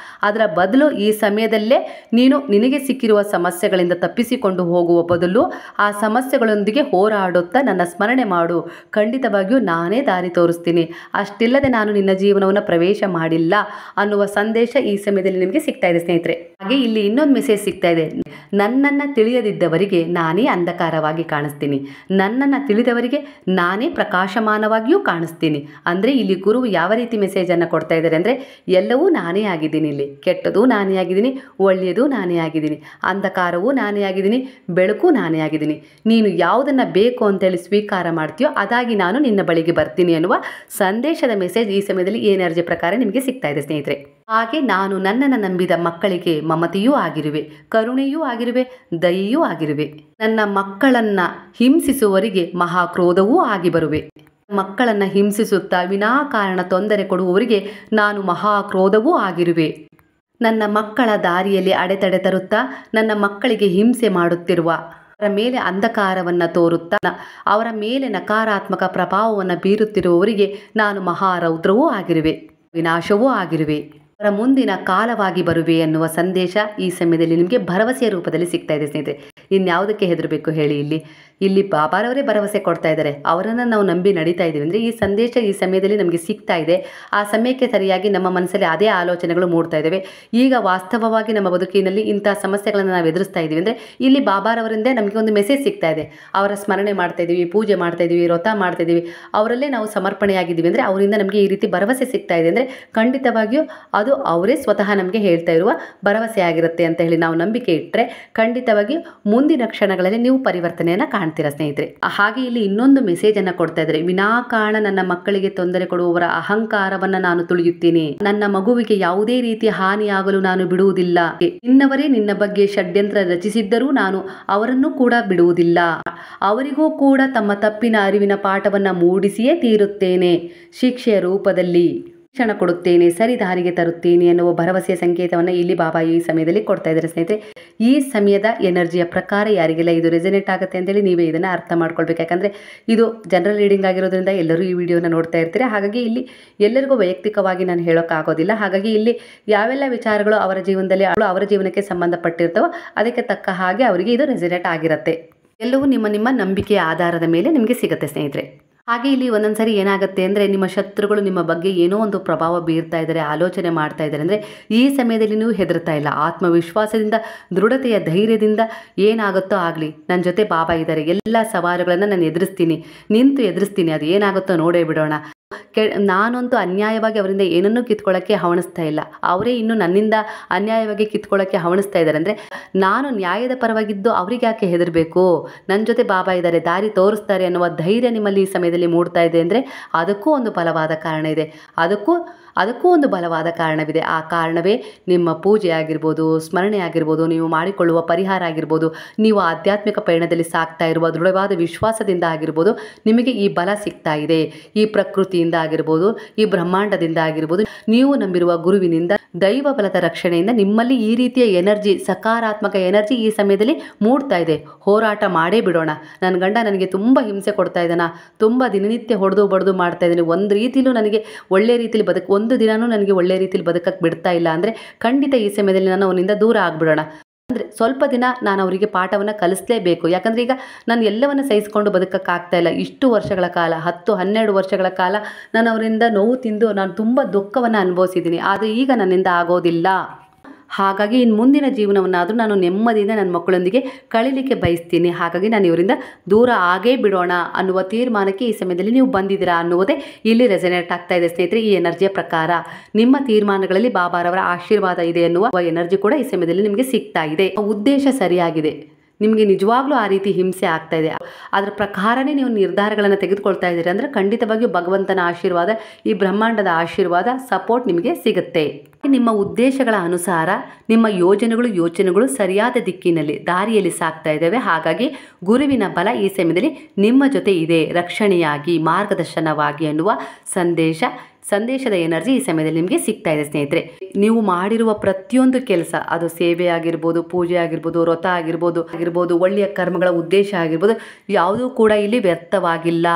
ಅದರ ಬದಲು ಈ ಸಮಯದಲ್ಲೇ ನಿನಗೆ ಸಿಕ್ಕಿರುವ ಸಮಸ್ಯೆಗಳಿಂದ ತಪ್ಪಿಸಿಕೊಂಡು ಹೋಗುವ ಬದಲು ಆ ಸಮಸ್ಯೆಗಳೊಂದಿಗೆ ಹೋರಾಡುತ್ತಾ ನನ್ನ ಸ್ಮರಣೆ ಮಾಡು, ಖಂಡಿತವಾಗಿಯೂ ನಾನೇ ದಾರಿ ತೋರಿಸ್ತೀನಿ, ಅಷ್ಟಿಲ್ಲದೆ ನಾನು ನಿನ್ನ ಜೀವನವನ್ನು ಪ್ರವೇಶ ಮಾಡಿಲ್ಲ ಅನ್ನುವ ಸಂದೇಶ ಈ ಸಮಯದಲ್ಲಿ ನಿಮಗೆ ಸಿಗ್ತಾ ಇದೆ ಸ್ನೇಹಿತರೆ. ಹಾಗೆ ಇಲ್ಲಿ ಇನ್ನೊಂದು ಮೆಸೇಜ್ ಸಿಗ್ತಾ ಇದೆ. ನನ್ನನ್ನು ತಿಳಿಯದಿದ್ದವರಿಗೆ ನಾನೇ ಅಂಧಕಾರವಾಗಿ ಕಾಣಿಸ್ತೀನಿ, ನನ್ನನ್ನು ತಿಳಿದವರಿಗೆ ನಾನೇ ಪ್ರಕಾಶಮಾನವಾಗಿಯೂ ಕಾಣಿಸ್ತೀನಿ. ಅಂದರೆ ಇಲ್ಲಿ ಗುರು ಯಾವ ರೀತಿ ಮೆಸೇಜನ್ನು ಕೊಡ್ತಾ ಇದ್ದಾರೆ ಅಂದರೆ, ಎಲ್ಲವೂ ನಾನೇ ಆಗಿದ್ದೀನಿ, ಇಲ್ಲಿ ಕೆಟ್ಟದ್ದು ನಾನೇ ಆಗಿದ್ದೀನಿ, ಒಳ್ಳೆಯದು ನಾನೇ ಆಗಿದ್ದೀನಿ, ಅಂಧಕಾರವೂ ನಾನೇ ಆಗಿದ್ದೀನಿ, ಬೆಳಕು ನಾನೇ ಆಗಿದ್ದೀನಿ. ನೀನು ಯಾವುದನ್ನು ಬೇಕು ಅಂತೇಳಿ ಸ್ವೀಕಾರ ಮಾಡ್ತೀಯೋ ಅದಾಗಿ ನಾನು ನಿನ್ನ ಬಳಿಗೆ ಬರ್ತೀನಿ ಅನ್ನುವ ಸಂದೇಶದ ಮೆಸೇಜ್ ಈ ಸಮಯದಲ್ಲಿ ಈ ಎನರ್ಜಿ ಪ್ರಕಾರ ನಿಮಗೆ ಸಿಗ್ತಾ ಇದೆ ಸ್ನೇಹಿತರೆ. ಹಾಗೆ ನಾನು ನನ್ನನ್ನು ನಂಬಿದ ಮಕ್ಕಳಿಗೆ ಮಮತೆಯೂ ಆಗಿರುವೆ, ಕರುಣೆಯೂ ಆಗಿರುವೆ, ದಯೆಯೂ ಆಗಿರುವೆ. ನನ್ನ ಮಕ್ಕಳನ್ನು ಹಿಂಸಿಸುವವರಿಗೆ ಮಹಾಕ್ರೋಧವೂ ಆಗಿ ಬರುವೆ. ಮಕ್ಕಳನ್ನು ಹಿಂಸಿಸುತ್ತಾ ವಿನಾಕಾರಣ ತೊಂದರೆ ಕೊಡುವವರಿಗೆ ನಾನು ಮಹಾಕ್ರೋಧವೂ ಆಗಿರುವೆ. ನನ್ನ ಮಕ್ಕಳ ದಾರಿಯಲ್ಲಿ ಅಡೆತಡೆ ತರುತ್ತಾ ನನ್ನ ಮಕ್ಕಳಿಗೆ ಹಿಂಸೆ ಮಾಡುತ್ತಿರುವ, ಅವರ ಮೇಲೆ ಅಂಧಕಾರವನ್ನು ತೋರುತ್ತಾ ಅವರ ಮೇಲೆ ನಕಾರಾತ್ಮಕ ಪ್ರಭಾವವನ್ನು ಬೀರುತ್ತಿರುವವರಿಗೆ ನಾನು ಮಹಾರೌದ್ರವೂ ಆಗಿರುವೆ, ವಿನಾಶವೂ ಆಗಿರುವೆ. ಅವರ ಮುಂದಿನ ಕಾಲವಾಗಿ ಬರುವೆ ಎನ್ನುವ ಸಂದೇಶ ಈ ಸಮಯದಲ್ಲಿ ನಿಮಗೆ ಭರವಸೆಯ ರೂಪದಲ್ಲಿ ಸಿಗ್ತಾ ಇದೆ ಸ್ನೇಹಿತರೆ. ಇನ್ಯಾವುದಕ್ಕೆ ಹೆದರಬೇಕು ಹೇಳಿ? ಇಲ್ಲಿ ಬಾಬಾರವರೇ ಭರವಸೆ ಕೊಡ್ತಾ ಇದ್ದಾರೆ. ಅವರನ್ನು ನಾವು ನಂಬಿ ನಡೀತಾ ಇದ್ದೀವಿ ಅಂದರೆ ಈ ಸಂದೇಶ ಈ ಸಮಯದಲ್ಲಿ ನಮಗೆ ಸಿಗ್ತಾ ಇದೆ. ಆ ಸಮಯಕ್ಕೆ ಸರಿಯಾಗಿ ನಮ್ಮ ಮನಸ್ಸಲ್ಲಿ ಅದೇ ಆಲೋಚನೆಗಳು ಮೂಡ್ತಾ ಇದ್ದಾವೆ. ಈಗ ವಾಸ್ತವವಾಗಿ ನಮ್ಮ ಬದುಕಿನಲ್ಲಿ ಇಂಥ ಸಮಸ್ಯೆಗಳನ್ನು ನಾವು ಎದುರಿಸ್ತಾ ಇದ್ದೀವಿ ಅಂದರೆ ಇಲ್ಲಿ ಬಾಬಾರವರಿಂದ ನಮಗೆ ಒಂದು ಮೆಸೇಜ್ ಸಿಗ್ತಾ ಇದೆ. ಅವರ ಸ್ಮರಣೆ ಮಾಡ್ತಾ ಇದ್ದೀವಿ, ಪೂಜೆ ಮಾಡ್ತಾ ಇದ್ದೀವಿ, ವ್ರತ ಮಾಡ್ತಾ ಇದ್ದೀವಿ, ಅವರಲ್ಲೇ ನಾವು ಸಮರ್ಪಣೆಯಾಗಿದ್ದೀವಿ ಅಂದರೆ ಅವರಿಂದ ನಮಗೆ ಈ ರೀತಿ ಭರವಸೆ ಸಿಗ್ತಾ ಇದೆ ಅಂದರೆ ಖಂಡಿತವಾಗಿಯೂ ಅದು ಅವರೇ ಸ್ವತಃ ನಮಗೆ ಹೇಳ್ತಾ ಇರುವ ಭರವಸೆ ಆಗಿರುತ್ತೆ ಅಂತ ಹೇಳಿ ನಾವು ನಂಬಿಕೆ ಇಟ್ಟರೆ ಖಂಡಿತವಾಗಿ ಮುಂದಿನ ಕ್ಷಣಗಳಲ್ಲಿ ನೀವು ಪರಿವರ್ತನೆಯನ್ನು ಕಾಣ್ತೀರಾ ಸ್ನೇಹಿತರೆ. ಹಾಗೆ ಇಲ್ಲಿ ಇನ್ನೊಂದು ಮೆಸೇಜನ್ನು ಕೊಡ್ತಾ ಇದ್ದಾರೆ. ವಿನಾಕಾರಣ ನನ್ನ ಮಕ್ಕಳಿಗೆ ತೊಂದರೆ ಕೊಡುವವರ ಅಹಂಕಾರವನ್ನು ನಾನು ತುಳಿಯುತ್ತೇನೆ. ನನ್ನ ಮಗುವಿಗೆ ಯಾವುದೇ ರೀತಿಯ ಹಾನಿಯಾಗಲು ನಾನು ಬಿಡುವುದಿಲ್ಲ. ಇನ್ನವರೇ ನಿನ್ನ ಬಗ್ಗೆ ಷಡ್ಯಂತ್ರ ರಚಿಸಿದ್ದರೂ ನಾನು ಅವರನ್ನು ಕೂಡ ಬಿಡುವುದಿಲ್ಲ. ಅವರಿಗೂ ಕೂಡ ತಮ್ಮ ತಪ್ಪಿನ ಅರಿವಿನ ಪಾಠವನ್ನು ಮೂಡಿಸಿಯೇ ತೀರುತ್ತೇನೆ. ಶಿಕ್ಷೆಯ ರೂಪದಲ್ಲಿ ಶಿಕ್ಷಣ ಕೊಡುತ್ತೇನೆ, ಸರಿ ದಾರಿಗೆ ತರುತ್ತೇನೆ ಎನ್ನುವ ಭರವಸೆಯ ಸಂಕೇತವನ್ನು ಇಲ್ಲಿ ಬಾಬಾ ಈ ಸಮಯದಲ್ಲಿ ಕೊಡ್ತಾ ಇದ್ದಾರೆ ಸ್ನೇಹಿತರೆ. ಈ ಸಮಯದ ಎನರ್ಜಿಯ ಪ್ರಕಾರ ಯಾರಿಗೆಲ್ಲ ಇದು ರೆಸನೇಟ್ ಆಗುತ್ತೆ ಅಂತೇಳಿ ನೀವೇ ಇದನ್ನು ಅರ್ಥ ಮಾಡ್ಕೊಳ್ಬೇಕು. ಯಾಕಂದರೆ ಇದು ಜನರಲ್ ರೀಡಿಂಗ್ ಆಗಿರೋದ್ರಿಂದ ಎಲ್ಲರೂ ಈ ವಿಡಿಯೋನ ನೋಡ್ತಾ ಇರ್ತೀರಾ. ಹಾಗಾಗಿ ಇಲ್ಲಿ ಎಲ್ಲರಿಗೂ ವೈಯಕ್ತಿಕವಾಗಿ ನಾನು ಹೇಳೋಕ್ಕಾಗೋದಿಲ್ಲ. ಹಾಗಾಗಿ ಇಲ್ಲಿ ಯಾವೆಲ್ಲ ವಿಚಾರಗಳು ಅವರ ಜೀವನದಲ್ಲಿ ಅವರ ಜೀವನಕ್ಕೆ ಸಂಬಂಧಪಟ್ಟಿರ್ತವೋ ಅದಕ್ಕೆ ತಕ್ಕ ಹಾಗೆ ಅವರಿಗೆ ಇದು ರೆಸನೇಟ್ ಆಗಿರುತ್ತೆ. ಎಲ್ಲವೂ ನಿಮ್ಮ ನಂಬಿಕೆಯ ಆಧಾರದ ಮೇಲೆ ನಿಮಗೆ ಸಿಗುತ್ತೆ ಸ್ನೇಹಿತರೆ. ಹಾಗೆ ಇಲ್ಲಿ ಒಂದೊಂದ್ಸರಿ ಏನಾಗುತ್ತೆ ಅಂದರೆ ನಿಮ್ಮ ಶತ್ರುಗಳು ನಿಮ್ಮ ಬಗ್ಗೆ ಏನೋ ಒಂದು ಪ್ರಭಾವ ಬೀರ್ತಾ ಇದ್ದಾರೆ, ಆಲೋಚನೆ ಮಾಡ್ತಾ ಇದ್ದಾರೆ ಅಂದರೆ ಈ ಸಮಯದಲ್ಲಿ ನೀವು ಹೆದರ್ತಾ ಇಲ್ಲ. ಆತ್ಮವಿಶ್ವಾಸದಿಂದ, ದೃಢತೆಯ ಧೈರ್ಯದಿಂದ ಏನಾಗುತ್ತೋ ಆಗಲಿ, ನನ್ನ ಜೊತೆ ಬಾಬಾ ಇದ್ದಾರೆ, ಎಲ್ಲ ಸವಾಲುಗಳನ್ನು ನಾನು ನಿಂತು ಎದುರಿಸ್ತೀನಿ, ಅದು ಏನಾಗುತ್ತೋ ನೋಡೇ ಬಿಡೋಣ. ನಾನಂತೂ ಅನ್ಯಾಯವಾಗಿ ಅವರಿಂದ ಏನನ್ನೂ ಕಿತ್ಕೊಳ್ಳೋಕ್ಕೆ ಹವಣಿಸ್ತಾ ಇಲ್ಲ. ಅವರೇ ಇನ್ನು ನನ್ನಿಂದ ಅನ್ಯಾಯವಾಗಿ ಕಿತ್ಕೊಳ್ಳೋಕ್ಕೆ ಹವಣಿಸ್ತಾ ಇದ್ದಾರೆ ಅಂದರೆ ನಾನು ನ್ಯಾಯದ ಪರವಾಗಿದ್ದು ಅವ್ರಿಗೆ ಯಾಕೆ ಹೆದರಬೇಕು? ನನ್ನ ಜೊತೆ ಬಾಬಾ ಇದ್ದಾರೆ, ದಾರಿ ತೋರಿಸ್ತಾರೆ ಅನ್ನುವ ಧೈರ್ಯ ನಿಮ್ಮಲ್ಲಿ ಈ ಸಮಯದಲ್ಲಿ ಮೂಡ್ತಾ ಇದೆ ಅಂದರೆ ಅದಕ್ಕೂ ಒಂದು ಬಲವಾದ ಕಾರಣ ಇದೆ. ಅದಕ್ಕೂ ಒಂದು ಬಲವಾದ ಕಾರಣವಿದೆ. ಆ ಕಾರಣವೇ ನಿಮ್ಮ ಪೂಜೆ ಆಗಿರ್ಬೋದು, ಸ್ಮರಣೆ ಆಗಿರ್ಬೋದು, ನೀವು ಮಾಡಿಕೊಳ್ಳುವ ಪರಿಹಾರ ಆಗಿರ್ಬೋದು, ನೀವು ಆಧ್ಯಾತ್ಮಿಕ ಪಯಣದಲ್ಲಿ ಸಾಕ್ತಾ ಇರುವ ದೃಢವಾದ ವಿಶ್ವಾಸದಿಂದ ಆಗಿರ್ಬೋದು ನಿಮಗೆ ಈ ಬಲ ಸಿಗ್ತಾ ಇದೆ. ಈ ಪ್ರಕೃತಿಯಿಂದ ಆಗಿರ್ಬೋದು, ಈ ಬ್ರಹ್ಮಾಂಡದಿಂದ ಆಗಿರ್ಬೋದು, ನೀವು ನಂಬಿರುವ ಗುರುವಿನಿಂದ, ದೈವ ಬಲದ ರಕ್ಷಣೆಯಿಂದ ನಿಮ್ಮಲ್ಲಿ ಈ ರೀತಿಯ ಎನರ್ಜಿ, ಸಕಾರಾತ್ಮಕ ಎನರ್ಜಿ ಈ ಸಮಯದಲ್ಲಿ ಮೂಡ್ತಾ ಇದೆ. ಹೋರಾಟ ಮಾಡೇ ಬಿಡೋಣ. ನನ್ನ ಗಂಡ ನನಗೆ ತುಂಬ ಹಿಂಸೆ ಕೊಡ್ತಾ ಇದ್ದಾನ, ತುಂಬ ದಿನನಿತ್ಯ ಹೊಡೆದು ಬಡ್ದು ಮಾಡ್ತಾ ಇದ್ದಾನೆ, ಒಂದು ರೀತಿಲೂ ನನಗೆ ಒಳ್ಳೆ ರೀತಿಯಲ್ಲಿ ಒಂದು ದಿನವೂ ನನಗೆ ಒಳ್ಳೆ ರೀತಿಯಲ್ಲಿ ಬದುಕಕ್ಕೆ ಬಿಡ್ತಾ ಇಲ್ಲ ಅಂದರೆ ಖಂಡಿತ ಈ ಸಮಯದಲ್ಲಿ ನಾನು ಅವನಿಂದ ದೂರ ಆಗಿಬಿಡೋಣ. ಅಂದರೆ ಸ್ವಲ್ಪ ದಿನ ನಾನು ಅವರಿಗೆ ಪಾಠವನ್ನು ಕಲಿಸಲೇಬೇಕು. ಯಾಕಂದರೆ ಈಗ ನಾನು ಎಲ್ಲವನ್ನು ಸಹಿಸ್ಕೊಂಡು ಬದುಕಕ್ಕಾಗ್ತಾ ಇಲ್ಲ. ಇಷ್ಟು ವರ್ಷಗಳ ಕಾಲ, 10-12 ವರ್ಷಗಳ ಕಾಲ ನಾನು ಅವರಿಂದ ನೋವು ತಿಂದು ನಾನು ತುಂಬ ದುಃಖವನ್ನು ಅನುಭವಿಸಿದ್ದೀನಿ. ಆದರೆ ಈಗ ನನ್ನಿಂದ ಆಗೋದಿಲ್ಲ. ಹಾಗಾಗಿ ಇನ್ನು ಮುಂದಿನ ಜೀವನವನ್ನಾದರೂ ನಾನು ನೆಮ್ಮದಿಯಿಂದ ನನ್ನ ಮಕ್ಕಳೊಂದಿಗೆ ಕಳೀಲಿಕ್ಕೆ ಬಯಸ್ತೀನಿ. ಹಾಗಾಗಿ ನಾನು ಇವರಿಂದ ದೂರ ಆಗೇ ಬಿಡೋಣ ಅನ್ನುವ ತೀರ್ಮಾನಕ್ಕೆ ಈ ಸಮಯದಲ್ಲಿ ನೀವು ಬಂದಿದ್ದೀರಾ ಅನ್ನುವುದೇ ಇಲ್ಲಿ ರೆಸನೇಟ್ ಆಗ್ತಾ ಇದೆ ಸ್ನೇಹಿತರೆ. ಈ ಎನರ್ಜಿಯ ಪ್ರಕಾರ ನಿಮ್ಮ ತೀರ್ಮಾನಗಳಲ್ಲಿ ಬಾಬಾರವರ ಆಶೀರ್ವಾದ ಇದೆ ಎನ್ನುವ ಎನರ್ಜಿ ಕೂಡ ಈ ಸಮಯದಲ್ಲಿ ನಿಮಗೆ ಸಿಗ್ತಾ ಇದೆ. ಉದ್ದೇಶ ಸರಿಯಾಗಿದೆ, ನಿಮಗೆ ನಿಜವಾಗ್ಲೂ ಆ ರೀತಿ ಹಿಂಸೆ ಆಗ್ತಾ ಇದೆ, ಅದರ ಪ್ರಕಾರನೇ ನೀವು ನಿರ್ಧಾರಗಳನ್ನು ತೆಗೆದುಕೊಳ್ತಾ ಇದ್ದೀರಿ ಅಂದರೆ ಖಂಡಿತವಾಗಿಯೂ ಭಗವಂತನ ಆಶೀರ್ವಾದ, ಈ ಬ್ರಹ್ಮಾಂಡದ ಆಶೀರ್ವಾದ, ಸಪೋರ್ಟ್ ನಿಮಗೆ ಸಿಗುತ್ತೆ. ನಿಮ್ಮ ಉದ್ದೇಶಗಳ ಅನುಸಾರ ನಿಮ್ಮ ಯೋಚನೆಗಳು ಸರಿಯಾದ ದಿಕ್ಕಿನಲ್ಲಿ, ದಾರಿಯಲ್ಲಿ ಸಾಗ್ತಾ ಇದ್ದಾವೆ. ಹಾಗಾಗಿ ಗುರುವಿನ ಬಲ ಈ ಸಮಯದಲ್ಲಿ ನಿಮ್ಮ ಜೊತೆ ಇದೆ, ರಕ್ಷಣೆಯಾಗಿ, ಮಾರ್ಗದರ್ಶನವಾಗಿ ಅನ್ನುವ ಸಂದೇಶದ ಎನರ್ಜಿ ಈ ಸಮಯದಲ್ಲಿ ನಿಮಗೆ ಸಿಗ್ತಾ ಇದೆ ಸ್ನೇಹಿತರೆ. ನೀವು ಮಾಡಿರುವ ಪ್ರತಿಯೊಂದು ಕೆಲಸ, ಅದು ಸೇವೆ ಆಗಿರ್ಬೋದು, ಪೂಜೆ ಆಗಿರ್ಬೋದು, ವ್ರತ ಆಗಿರ್ಬೋದು, ಒಳ್ಳೆಯ ಕರ್ಮಗಳ ಉದ್ದೇಶ ಆಗಿರ್ಬೋದು, ಯಾವುದೂ ಕೂಡ ಇಲ್ಲಿ ವ್ಯರ್ಥವಾಗಿಲ್ಲ.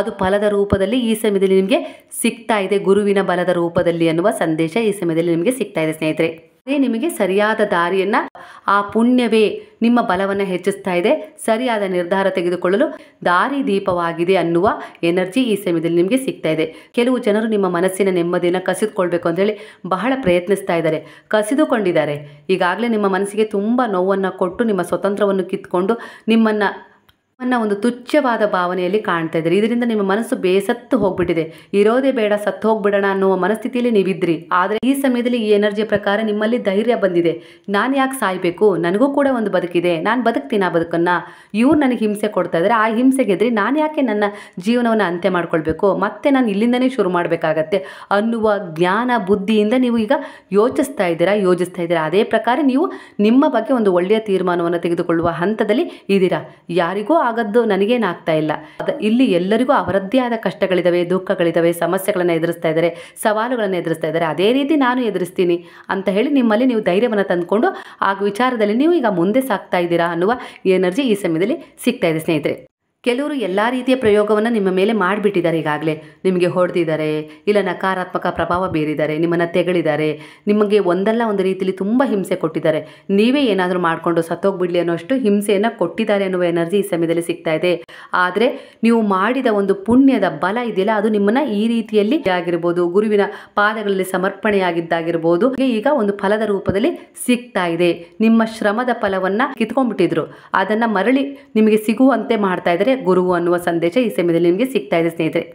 ಅದು ಫಲದ ರೂಪದಲ್ಲಿ ಈ ಸಮಯದಲ್ಲಿ ನಿಮಗೆ ಸಿಗ್ತಾ ಇದೆ, ಗುರುವಿನ ಬಲದ ರೂಪದಲ್ಲಿ ಅನ್ನುವ ಸಂದೇಶ ಈ ಸಮಯದಲ್ಲಿ ನಿಮಗೆ ಸಿಗ್ತಾ ಇದೆ ಸ್ನೇಹಿತರೆ. ಅದೇ ನಿಮಗೆ ಸರಿಯಾದ ದಾರಿಯನ್ನು, ಆ ಪುಣ್ಯವೇ ನಿಮ್ಮ ಬಲವನ್ನು ಹೆಚ್ಚಿಸ್ತಾ ಇದೆ, ಸರಿಯಾದ ನಿರ್ಧಾರ ತೆಗೆದುಕೊಳ್ಳಲು ದಾರಿ ದೀಪವಾಗಿದೆ ಅನ್ನುವ ಎನರ್ಜಿ ಈ ಸಮಯದಲ್ಲಿ ನಿಮಗೆ ಸಿಗ್ತಾ ಇದೆ. ಕೆಲವು ಜನರು ನಿಮ್ಮ ಮನಸ್ಸಿನ ನೆಮ್ಮದಿಯನ್ನು ಕಸಿದುಕೊಳ್ಬೇಕು ಅಂತೇಳಿ ಬಹಳ ಪ್ರಯತ್ನಿಸ್ತಾ ಇದ್ದಾರೆ, ಕಸಿದುಕೊಂಡಿದ್ದಾರೆ. ಈಗಾಗಲೇ ನಿಮ್ಮ ಮನಸ್ಸಿಗೆ ತುಂಬ ನೋವನ್ನು ಕೊಟ್ಟು ನಿಮ್ಮ ಸ್ವತಂತ್ರವನ್ನು ಕಿತ್ಕೊಂಡು ನಿಮ್ಮನ್ನು ಒಂದು ತುಚ್ಛವಾದ ಭಾವನೆಯಲ್ಲಿ ಕಾಣ್ತಾ ಇದ್ದೀರಿ. ಇದರಿಂದ ನಿಮ್ಮ ಮನಸ್ಸು ಬೇಸತ್ತು ಹೋಗ್ಬಿಟ್ಟಿದೆ. ಇರೋದೇ ಬೇಡ, ಸತ್ತು ಹೋಗ್ಬಿಡೋಣ ಅನ್ನುವ ಮನಸ್ಥಿತಿಯಲ್ಲಿ ನೀವಿದ್ರಿ. ಆದರೆ ಈ ಸಮಯದಲ್ಲಿ ಈ ಎನರ್ಜಿಯ ಪ್ರಕಾರ ನಿಮ್ಮಲ್ಲಿ ಧೈರ್ಯ ಬಂದಿದೆ. ನಾನು ಯಾಕೆ ಸಾಯಬೇಕು? ನನಗೂ ಕೂಡ ಒಂದು ಬದುಕಿದೆ, ನಾನು ಬದುಕ್ತೀನಿ. ಆ ಬದುಕನ್ನು ಇವ್ರು ನನಗೆ ಹಿಂಸೆ ಕೊಡ್ತಾ ಇದ್ದಾರೆ, ಆ ಹಿಂಸೆಗೆದ್ರಿ ನಾನು ಯಾಕೆ ನನ್ನ ಜೀವನವನ್ನು ಅಂತ್ಯ ಮಾಡ್ಕೊಳ್ಬೇಕು, ಮತ್ತೆ ನಾನು ಇಲ್ಲಿಂದನೇ ಶುರು ಮಾಡಬೇಕಾಗತ್ತೆ ಅನ್ನುವ ಜ್ಞಾನ ಬುದ್ಧಿಯಿಂದ ನೀವು ಈಗ ಯೋಚಿಸ್ತಾ ಇದ್ದೀರಾ. ಅದೇ ಪ್ರಕಾರ ನೀವು ನಿಮ್ಮ ಬಗ್ಗೆ ಒಂದು ಒಳ್ಳೆಯ ತೀರ್ಮಾನವನ್ನು ತೆಗೆದುಕೊಳ್ಳುವ ಹಂತದಲ್ಲಿ ಇದ್ದೀರಾ. ಯಾರಿಗೂ ಆಗದ್ದು ನನಗೇನಾಗ್ತಾ ಇಲ್ಲ. ಇಲ್ಲಿ ಎಲ್ಲರಿಗೂ ಅವರದ್ದೇ ಆದ ಕಷ್ಟಗಳಿದ್ದಾವೆ, ದುಃಖಗಳಿದ್ದಾವೆ, ಸಮಸ್ಯೆಗಳನ್ನು ಎದುರಿಸ್ತಾ ಇದ್ದಾರೆ, ಸವಾಲುಗಳನ್ನು ಎದುರಿಸ್ತಾ ಇದ್ದಾರೆ. ಅದೇ ರೀತಿ ನಾನು ಎದುರಿಸ್ತೀನಿ ಅಂತ ಹೇಳಿ ನಿಮ್ಮಲ್ಲಿ ನೀವು ಧೈರ್ಯವನ್ನು ತಂದುಕೊಂಡು ಆ ವಿಚಾರದಲ್ಲಿ ನೀವು ಈಗ ಮುಂದೆ ಸಾಗ್ತಾ ಇದ್ದೀರಾ ಅನ್ನುವ ಎನರ್ಜಿ ಈ ಸಮಯದಲ್ಲಿ ಸಿಗ್ತಾ ಇದೆ ಸ್ನೇಹಿತರೆ. ಕೆಲವರು ಎಲ್ಲ ರೀತಿಯ ಪ್ರಯೋಗವನ್ನು ನಿಮ್ಮ ಮೇಲೆ ಮಾಡಿಬಿಟ್ಟಿದ್ದಾರೆ. ಈಗಾಗಲೇ ನಿಮಗೆ ಹೊಡೆದಿದ್ದಾರೆ, ಇಲ್ಲ ನಕಾರಾತ್ಮಕ ಪ್ರಭಾವ ಬೀರಿದ್ದಾರೆ, ನಿಮ್ಮನ್ನು ತೆಗಳಿದ್ದಾರೆ, ನಿಮಗೆ ಒಂದಲ್ಲ ಒಂದು ರೀತಿಯಲ್ಲಿ ತುಂಬ ಹಿಂಸೆ ಕೊಟ್ಟಿದ್ದಾರೆ. ನೀವೇ ಏನಾದರೂ ಮಾಡಿಕೊಂಡು ಸತ್ತೋಗ್ಬಿಡಲಿ ಅನ್ನೋಷ್ಟು ಹಿಂಸೆಯನ್ನು ಕೊಟ್ಟಿದ್ದಾರೆ ಅನ್ನುವ ಎನರ್ಜಿ ಈ ಸಮಯದಲ್ಲಿ ಸಿಗ್ತಾ ಇದೆ. ಆದರೆ ನೀವು ಮಾಡಿದ ಒಂದು ಪುಣ್ಯದ ಬಲ ಇದೆಯಲ್ಲ, ಅದು ನಿಮ್ಮನ್ನು ಈ ರೀತಿಯಲ್ಲಿ ಆಗಿರ್ಬೋದು, ಗುರುವಿನ ಪಾದಗಳಲ್ಲಿ ಸಮರ್ಪಣೆಯಾಗಿದ್ದಾಗಿರ್ಬೋದು, ಈಗ ಒಂದು ಫಲದ ರೂಪದಲ್ಲಿ ಸಿಗ್ತಾ ಇದೆ. ನಿಮ್ಮ ಶ್ರಮದ ಫಲವನ್ನು ಕಿತ್ಕೊಂಡ್ಬಿಟ್ಟಿದ್ರು, ಅದನ್ನು ಮರಳಿ ನಿಮಗೆ ಸಿಗುವಂತೆ ಮಾಡ್ತಾ ಇದ್ದಾರೆ ಗುರು ಅನ್ನುವ ಸಂದೇಶ ಈ ಸಮಯದಲ್ಲಿ ನಿಮಗೆ ಸಿಗ್ತಾ ಇದೆ ಸ್ನೇಹಿತರೆ.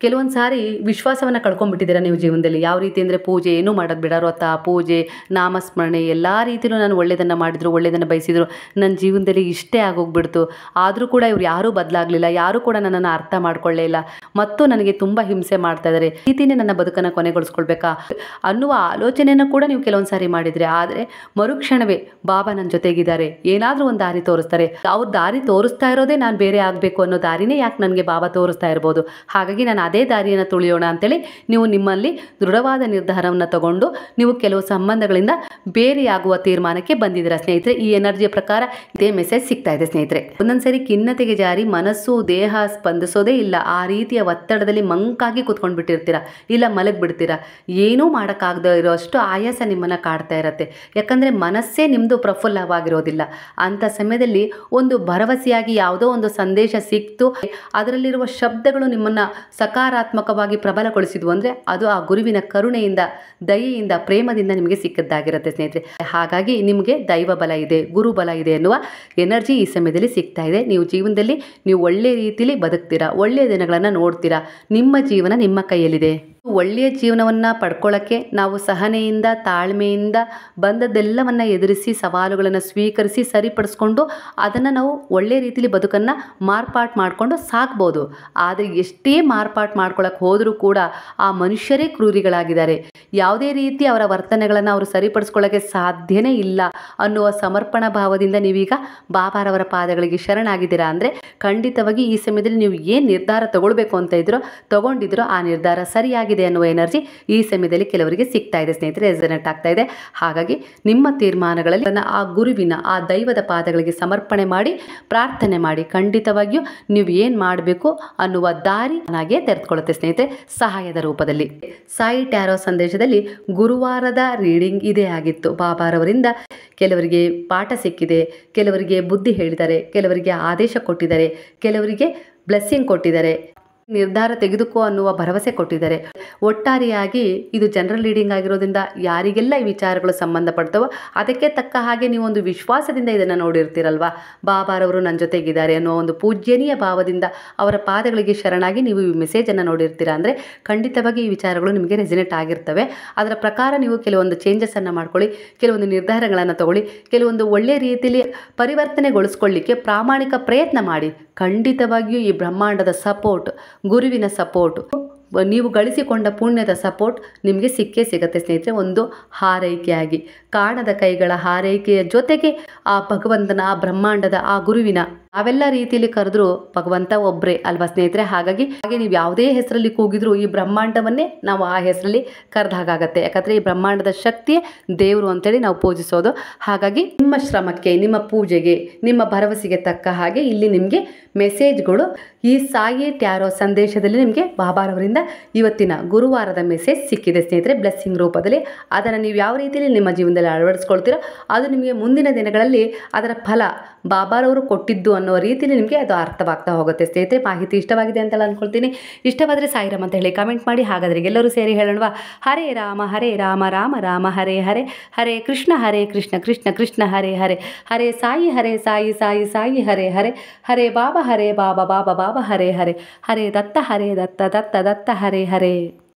ಕೆಲವೊಂದು ಸಾರಿ ವಿಶ್ವಾಸವನ್ನು ಕಳ್ಕೊಂಡ್ಬಿಟ್ಟಿದ್ದೀರಾ ನೀವು ಜೀವನದಲ್ಲಿ. ಯಾವ ರೀತಿ ಅಂದರೆ ಪೂಜೆ ಏನೂ ಮಾಡೋದು ಬಿಡ, ವ್ರತ, ಪೂಜೆ, ನಾಮಸ್ಮರಣೆ ಎಲ್ಲ ರೀತಿಯಲ್ಲೂ ನಾನು ಒಳ್ಳೆಯದನ್ನು ಮಾಡಿದ್ರು, ಒಳ್ಳೆಯದನ್ನು ಬಯಸಿದ್ರು, ನನ್ನ ಜೀವನದಲ್ಲಿ ಇಷ್ಟೇ ಆಗೋಗ್ಬಿಡ್ತು. ಆದರೂ ಕೂಡ ಇವ್ರು ಯಾರೂ ಬದಲಾಗಲಿಲ್ಲ, ಯಾರೂ ಕೂಡ ನನ್ನನ್ನು ಅರ್ಥ ಮಾಡ್ಕೊಳ್ಳೇ ಇಲ್ಲ, ಮತ್ತು ನನಗೆ ತುಂಬ ಹಿಂಸೆ ಮಾಡ್ತಾ ಇದ್ದಾರೆ, ಈ ರೀತಿಯೇ ನನ್ನ ಬದುಕನ್ನು ಕೊನೆಗೊಳಿಸ್ಕೊಳ್ಬೇಕಾ ಅನ್ನುವ ಆಲೋಚನೆಯನ್ನು ಕೂಡ ನೀವು ಕೆಲವೊಂದು ಸಾರಿ ಮಾಡಿದರೆ. ಆದರೆ ಮರುಕ್ಷಣವೇ ಬಾಬಾ ನನ್ನ ಜೊತೆಗಿದ್ದಾರೆ, ಏನಾದರೂ ಒಂದು ದಾರಿ ತೋರಿಸ್ತಾರೆ. ಅವ್ರು ದಾರಿ ತೋರಿಸ್ತಾ ಇರೋದೇ ನಾನು ಬೇರೆ ಆಗಬೇಕು ಅನ್ನೋ ದಾರಿನೇ ಯಾಕೆ ನನಗೆ ಬಾಬಾ ತೋರಿಸ್ತಾ ಇರ್ಬೋದು. ಹಾಗಾಗಿ ನಾನು ಅದೇ ದಾರಿಯನ್ನು ತುಳಿಯೋಣ ಅಂತೇಳಿ ನೀವು ನಿಮ್ಮಲ್ಲಿ ದೃಢವಾದ ನಿರ್ಧಾರವನ್ನು ತಗೊಂಡು ನೀವು ಕೆಲವು ಸಂಬಂಧಗಳಿಂದ ಬೇರೆಯಾಗುವ ತೀರ್ಮಾನಕ್ಕೆ ಬಂದಿದ್ದೀರಾ ಸ್ನೇಹಿತರೆ. ಈ ಎನರ್ಜಿಯ ಪ್ರಕಾರ ಇದೇ ಮೆಸೇಜ್ ಸಿಗ್ತಾ ಇದೆ ಸ್ನೇಹಿತರೆ. ಒಂದೊಂದ್ಸರಿ ಖಿನ್ನತೆಗೆ ಜಾರಿ ಮನಸ್ಸು ದೇಹ ಸ್ಪಂದಿಸೋದೇ ಇಲ್ಲ, ಆ ರೀತಿಯ ಒತ್ತಡದಲ್ಲಿ ಮಂಕಾಗಿ ಕೂತ್ಕೊಂಡು ಬಿಟ್ಟಿರ್ತೀರ, ಇಲ್ಲ ಮಲಗಿಬಿಡ್ತೀರಾ. ಏನೂ ಮಾಡೋಕ್ಕಾಗದೇ ಇರೋಷ್ಟು ಆಯಾಸ ನಿಮ್ಮನ್ನು ಕಾಡ್ತಾ ಇರತ್ತೆ. ಯಾಕಂದರೆ ಮನಸ್ಸೇ ನಿಮ್ಮದು ಪ್ರಫುಲ್ಲವಾಗಿರೋದಿಲ್ಲ. ಅಂಥ ಸಮಯದಲ್ಲಿ ಒಂದು ಭರವಸೆಯಾಗಿ ಯಾವುದೋ ಒಂದು ಸಂದೇಶ ಸಿಕ್ತು, ಅದರಲ್ಲಿರುವ ಶಬ್ದಗಳು ನಿಮ್ಮನ್ನು ಸಕಾರಾತ್ಮಕವಾಗಿ ಪ್ರಬಲಗೊಳಿಸಿದ್ವು ಅಂದರೆ ಅದು ಆ ಗುರುವಿನ ಕರುಣೆಯಿಂದ, ದಯೆಯಿಂದ, ಪ್ರೇಮದಿಂದ ನಿಮಗೆ ಸಿಕ್ಕದ್ದಾಗಿರುತ್ತೆ ಸ್ನೇಹಿತರೆ. ಹಾಗಾಗಿ ನಿಮಗೆ ದೈವ ಬಲ ಇದೆ, ಗುರು ಬಲ ಇದೆ ಎನ್ನುವ ಎನರ್ಜಿ ಈ ಸಮಯದಲ್ಲಿ ಸಿಗ್ತಾ ಇದೆ. ನೀವು ಜೀವನದಲ್ಲಿ ನೀವು ಒಳ್ಳೆಯ ರೀತಿಯಲ್ಲಿ ಬದುಕ್ತೀರಾ, ಒಳ್ಳೆಯ ದಿನಗಳನ್ನು ನೋಡ್ತೀರಾ. ನಿಮ್ಮ ಜೀವನ ನಿಮ್ಮ ಕೈಯಲ್ಲಿದೆ. ಒಳ್ಳೆಯ ಜೀವನವನ್ನು ಪಡ್ಕೊಳ್ಳೋಕ್ಕೆ ನಾವು ಸಹನೆಯಿಂದ, ತಾಳ್ಮೆಯಿಂದ ಬಂದದ್ದೆಲ್ಲವನ್ನು ಎದುರಿಸಿ, ಸವಾಲುಗಳನ್ನು ಸ್ವೀಕರಿಸಿ, ಸರಿಪಡಿಸ್ಕೊಂಡು ಅದನ್ನು ನಾವು ಒಳ್ಳೆಯ ರೀತಿಯಲ್ಲಿ ಬದುಕನ್ನು ಮಾರ್ಪಾಟು ಮಾಡಿಕೊಂಡು ಸಾಗ್ಬೋದು. ಆದರೆ ಎಷ್ಟೇ ಮಾರ್ಪಾಟು ಮಾಡ್ಕೊಳ್ಳೋಕೆ ಹೋದರೂ ಕೂಡ ಆ ಮನುಷ್ಯರೇ ಕ್ರೂರಿಗಳಾಗಿದ್ದಾರೆ. ಯಾವುದೇ ರೀತಿ ಅವರ ವರ್ತನೆಗಳನ್ನು ಅವರು ಸರಿಪಡಿಸ್ಕೊಳ್ಳೋಕ್ಕೆ ಸಾಧ್ಯನೇ ಇಲ್ಲ ಅನ್ನುವ ಸಮರ್ಪಣಾ ಭಾವದಿಂದ ನೀವೀಗ ಬಾಬಾರವರ ಪಾದಗಳಿಗೆ ಶರಣಾಗಿದ್ದೀರಾ ಅಂದರೆ ಖಂಡಿತವಾಗಿ ಈ ಸಮಯದಲ್ಲಿ ನೀವು ಏನು ನಿರ್ಧಾರ ತಗೊಳ್ಬೇಕು ಅಂತ ತಗೊಂಡಿದ್ರೋ ಆ ನಿರ್ಧಾರ ಸರಿಯಾಗಿದೆ ಅನ್ನುವ ಎನರ್ಜಿ ಈ ಸಮಯದಲ್ಲಿ ಕೆಲವರಿಗೆ ಸಿಗ್ತಾ ಇದೆ ಸ್ನೇಹಿತರೆ, ರೆಸನೇಟ್ ಆಗ್ತಾ ಇದೆ. ಹಾಗಾಗಿ ನಿಮ್ಮ ತೀರ್ಮಾನಗಳಲ್ಲಿ ಆ ಗುರುವಿನ, ಆ ದೈವದ ಪಾದಗಳಿಗೆ ಸಮರ್ಪಣೆ ಮಾಡಿ ಪ್ರಾರ್ಥನೆ ಮಾಡಿ. ಖಂಡಿತವಾಗಿಯೂ ನೀವು ಏನು ಮಾಡಬೇಕು ಅನ್ನುವ ದಾರಿ ಹಾಗೆ ತೆರೆದುಕೊಳ್ಳುತ್ತೆ ಸ್ನೇಹಿತರೆ, ಸಹಾಯದ ರೂಪದಲ್ಲಿ. ಸಾಯಿ ಟ್ಯಾರೋ ಸಂದೇಶದಲ್ಲಿ ಗುರುವಾರದ ರೀಡಿಂಗ್ ಇದೇ ಆಗಿತ್ತು. ಬಾಬಾರವರಿಂದ ಕೆಲವರಿಗೆ ಪಾಠ ಸಿಕ್ಕಿದೆ, ಕೆಲವರಿಗೆ ಬುದ್ಧಿ ಹೇಳಿದ್ದಾರೆ, ಕೆಲವರಿಗೆ ಆದೇಶ ಕೊಟ್ಟಿದ್ದಾರೆ, ಕೆಲವರಿಗೆ ಬ್ಲೆಸ್ಸಿಂಗ್ ಕೊಟ್ಟಿದ್ದಾರೆ, ನಿರ್ಧಾರ ತೆಗೆದುಕೋ ಅನ್ನುವ ಭರವಸೆ ಕೊಟ್ಟಿದ್ದಾರೆ. ಒಟ್ಟಾರೆಯಾಗಿ ಇದು ಜನರಲ್ ರೀಡಿಂಗ್ ಆಗಿರೋದ್ರಿಂದ ಯಾರಿಗೆಲ್ಲ ಈ ವಿಚಾರಗಳು ಸಂಬಂಧಪಡ್ತವೋ ಅದಕ್ಕೆ ತಕ್ಕ ಹಾಗೆ ನೀವು ಒಂದು ವಿಶ್ವಾಸದಿಂದ ಇದನ್ನು ನೋಡಿರ್ತೀರಲ್ವಾ. ಬಾಬಾರವರು ನನ್ನ ಜೊತೆಗಿದ್ದಾರೆ ಅನ್ನೋ ಒಂದು ಪೂಜ್ಯನೀಯ ಭಾವದಿಂದ ಅವರ ಪಾದಗಳಿಗೆ ಶರಣಾಗಿ ನೀವು ಈ ಮೆಸೇಜನ್ನು ನೋಡಿರ್ತೀರಾ ಅಂದರೆ ಖಂಡಿತವಾಗಿ ಈ ವಿಚಾರಗಳು ನಿಮಗೆ ರೆಸಿನೇಟ್ ಆಗಿರ್ತವೆ. ಅದರ ಪ್ರಕಾರ ನೀವು ಕೆಲವೊಂದು ಚೇಂಜಸನ್ನು ಮಾಡ್ಕೊಳ್ಳಿ, ಕೆಲವೊಂದು ನಿರ್ಧಾರಗಳನ್ನು ತಗೊಳ್ಳಿ, ಕೆಲವೊಂದು ಒಳ್ಳೆಯ ರೀತಿಯಲ್ಲಿ ಪರಿವರ್ತನೆಗೊಳಿಸ್ಕೊಳ್ಳಿಕ್ಕೆ ಪ್ರಾಮಾಣಿಕ ಪ್ರಯತ್ನ ಮಾಡಿ. ಖಂಡಿತವಾಗಿಯೂ ಈ ಬ್ರಹ್ಮಾಂಡದ ಸಪೋರ್ಟ್, ಗುರುವಿನ ಸಪೋರ್ಟ್, ನೀವು ಗಳಿಸಿಕೊಂಡ ಪುಣ್ಯದ ಸಪೋರ್ಟ್ ನಿಮಗೆ ಸಿಕ್ಕೇ ಸಿಗುತ್ತೆ ಸ್ನೇಹಿತರೆ. ಒಂದು ಹಾರೈಕೆಯಾಗಿ, ಕಾಣದ ಕೈಗಳ ಹಾರೈಕೆಯ ಜೊತೆಗೆ ಆ ಭಗವಂತನ, ಆ ಬ್ರಹ್ಮಾಂಡದ, ಆ ಗುರುವಿನ ಅವೆಲ್ಲ ರೀತಿಯಲ್ಲಿ ಕರೆದ್ರು ಭಗವಂತ ಒಬ್ಬರೇ ಅಲ್ವಾ ಸ್ನೇಹಿತರೆ. ಹಾಗೆ ನೀವು ಯಾವುದೇ ಹೆಸರಲ್ಲಿ ಕೂಗಿದ್ರು ಈ ಬ್ರಹ್ಮಾಂಡವನ್ನೇ ನಾವು ಆ ಹೆಸರಲ್ಲಿ ಕರೆದ ಹಾಗಾಗತ್ತೆ. ಯಾಕಂದರೆ ಈ ಬ್ರಹ್ಮಾಂಡದ ಶಕ್ತಿಯೇ ದೇವರು ಅಂತೇಳಿ ನಾವು ಪೂಜಿಸೋದು. ಹಾಗಾಗಿ ನಿಮ್ಮ ಶ್ರಮಕ್ಕೆ, ನಿಮ್ಮ ಪೂಜೆಗೆ, ನಿಮ್ಮ ಭರವಸೆಗೆ ತಕ್ಕ ಹಾಗೆ ಇಲ್ಲಿ ನಿಮಗೆ ಮೆಸೇಜ್ಗಳು ಈ ಸಾಯಿ ಟ್ಯಾರೋ ಸಂದೇಶದಲ್ಲಿ ನಿಮಗೆ ಬಾಬಾರವರಿಂದ ಇವತ್ತಿನ ಗುರುವಾರದ ಮೆಸೇಜ್ ಸಿಕ್ಕಿದೆ ಸ್ನೇಹಿತರೆ, ಬ್ಲೆಸ್ಸಿಂಗ್ ರೂಪದಲ್ಲಿ. ಅದನ್ನು ನೀವು ಯಾವ ರೀತಿಯಲ್ಲಿ ನಿಮ್ಮ ಜೀವನದಲ್ಲಿ ಅಳವಡಿಸ್ಕೊಳ್ತೀರೋ ಅದು ನಿಮಗೆ ಮುಂದಿನ ದಿನಗಳಲ್ಲಿ ಅದರ ಫಲ ಬಾಬಾರವರು ಕೊಟ್ಟಿದ್ದು ಅನ್ನೋ ರೀತಿಯಲ್ಲಿ ನಿಮಗೆ ಅದು ಅರ್ಥವಾಗ್ತಾ ಹೋಗುತ್ತೆ ಸ್ನೇಹಿತರೆ. ಮಾಹಿತಿ ಇಷ್ಟವಾಗಿದೆ ಅಂತೇಳಿ ಅಂದ್ಕೊಳ್ತೀನಿ. ಇಷ್ಟವಾದರೆ ಸಾಯಿರಾಮ್ ಅಂತ ಹೇಳಿ ಕಮೆಂಟ್ ಮಾಡಿ. ಹಾಗಾದರೆ ಎಲ್ಲರೂ ಸೇರಿ ಹೇಳೋಣವಾ, ಹರೇ ರಾಮ ರಾಮ ರಾಮ ಹರೇ ಹರೇ, ಹರೇ ಕೃಷ್ಣ ಕೃಷ್ಣ ಕೃಷ್ಣ ಹರೇ ಹರೇ, ಹರೇ ಸಾಯಿ ಸಾಯಿ ಸಾಯಿ ಹರೇ ಹರೇ, ಹರೇ ಬಾಬಾ ಬಾಬಾ ಬಾಬಾ ಹರೇ ಹರೇ, ಹರೇ ದತ್ತ ದತ್ತ ಹರೇ ಹರೇ.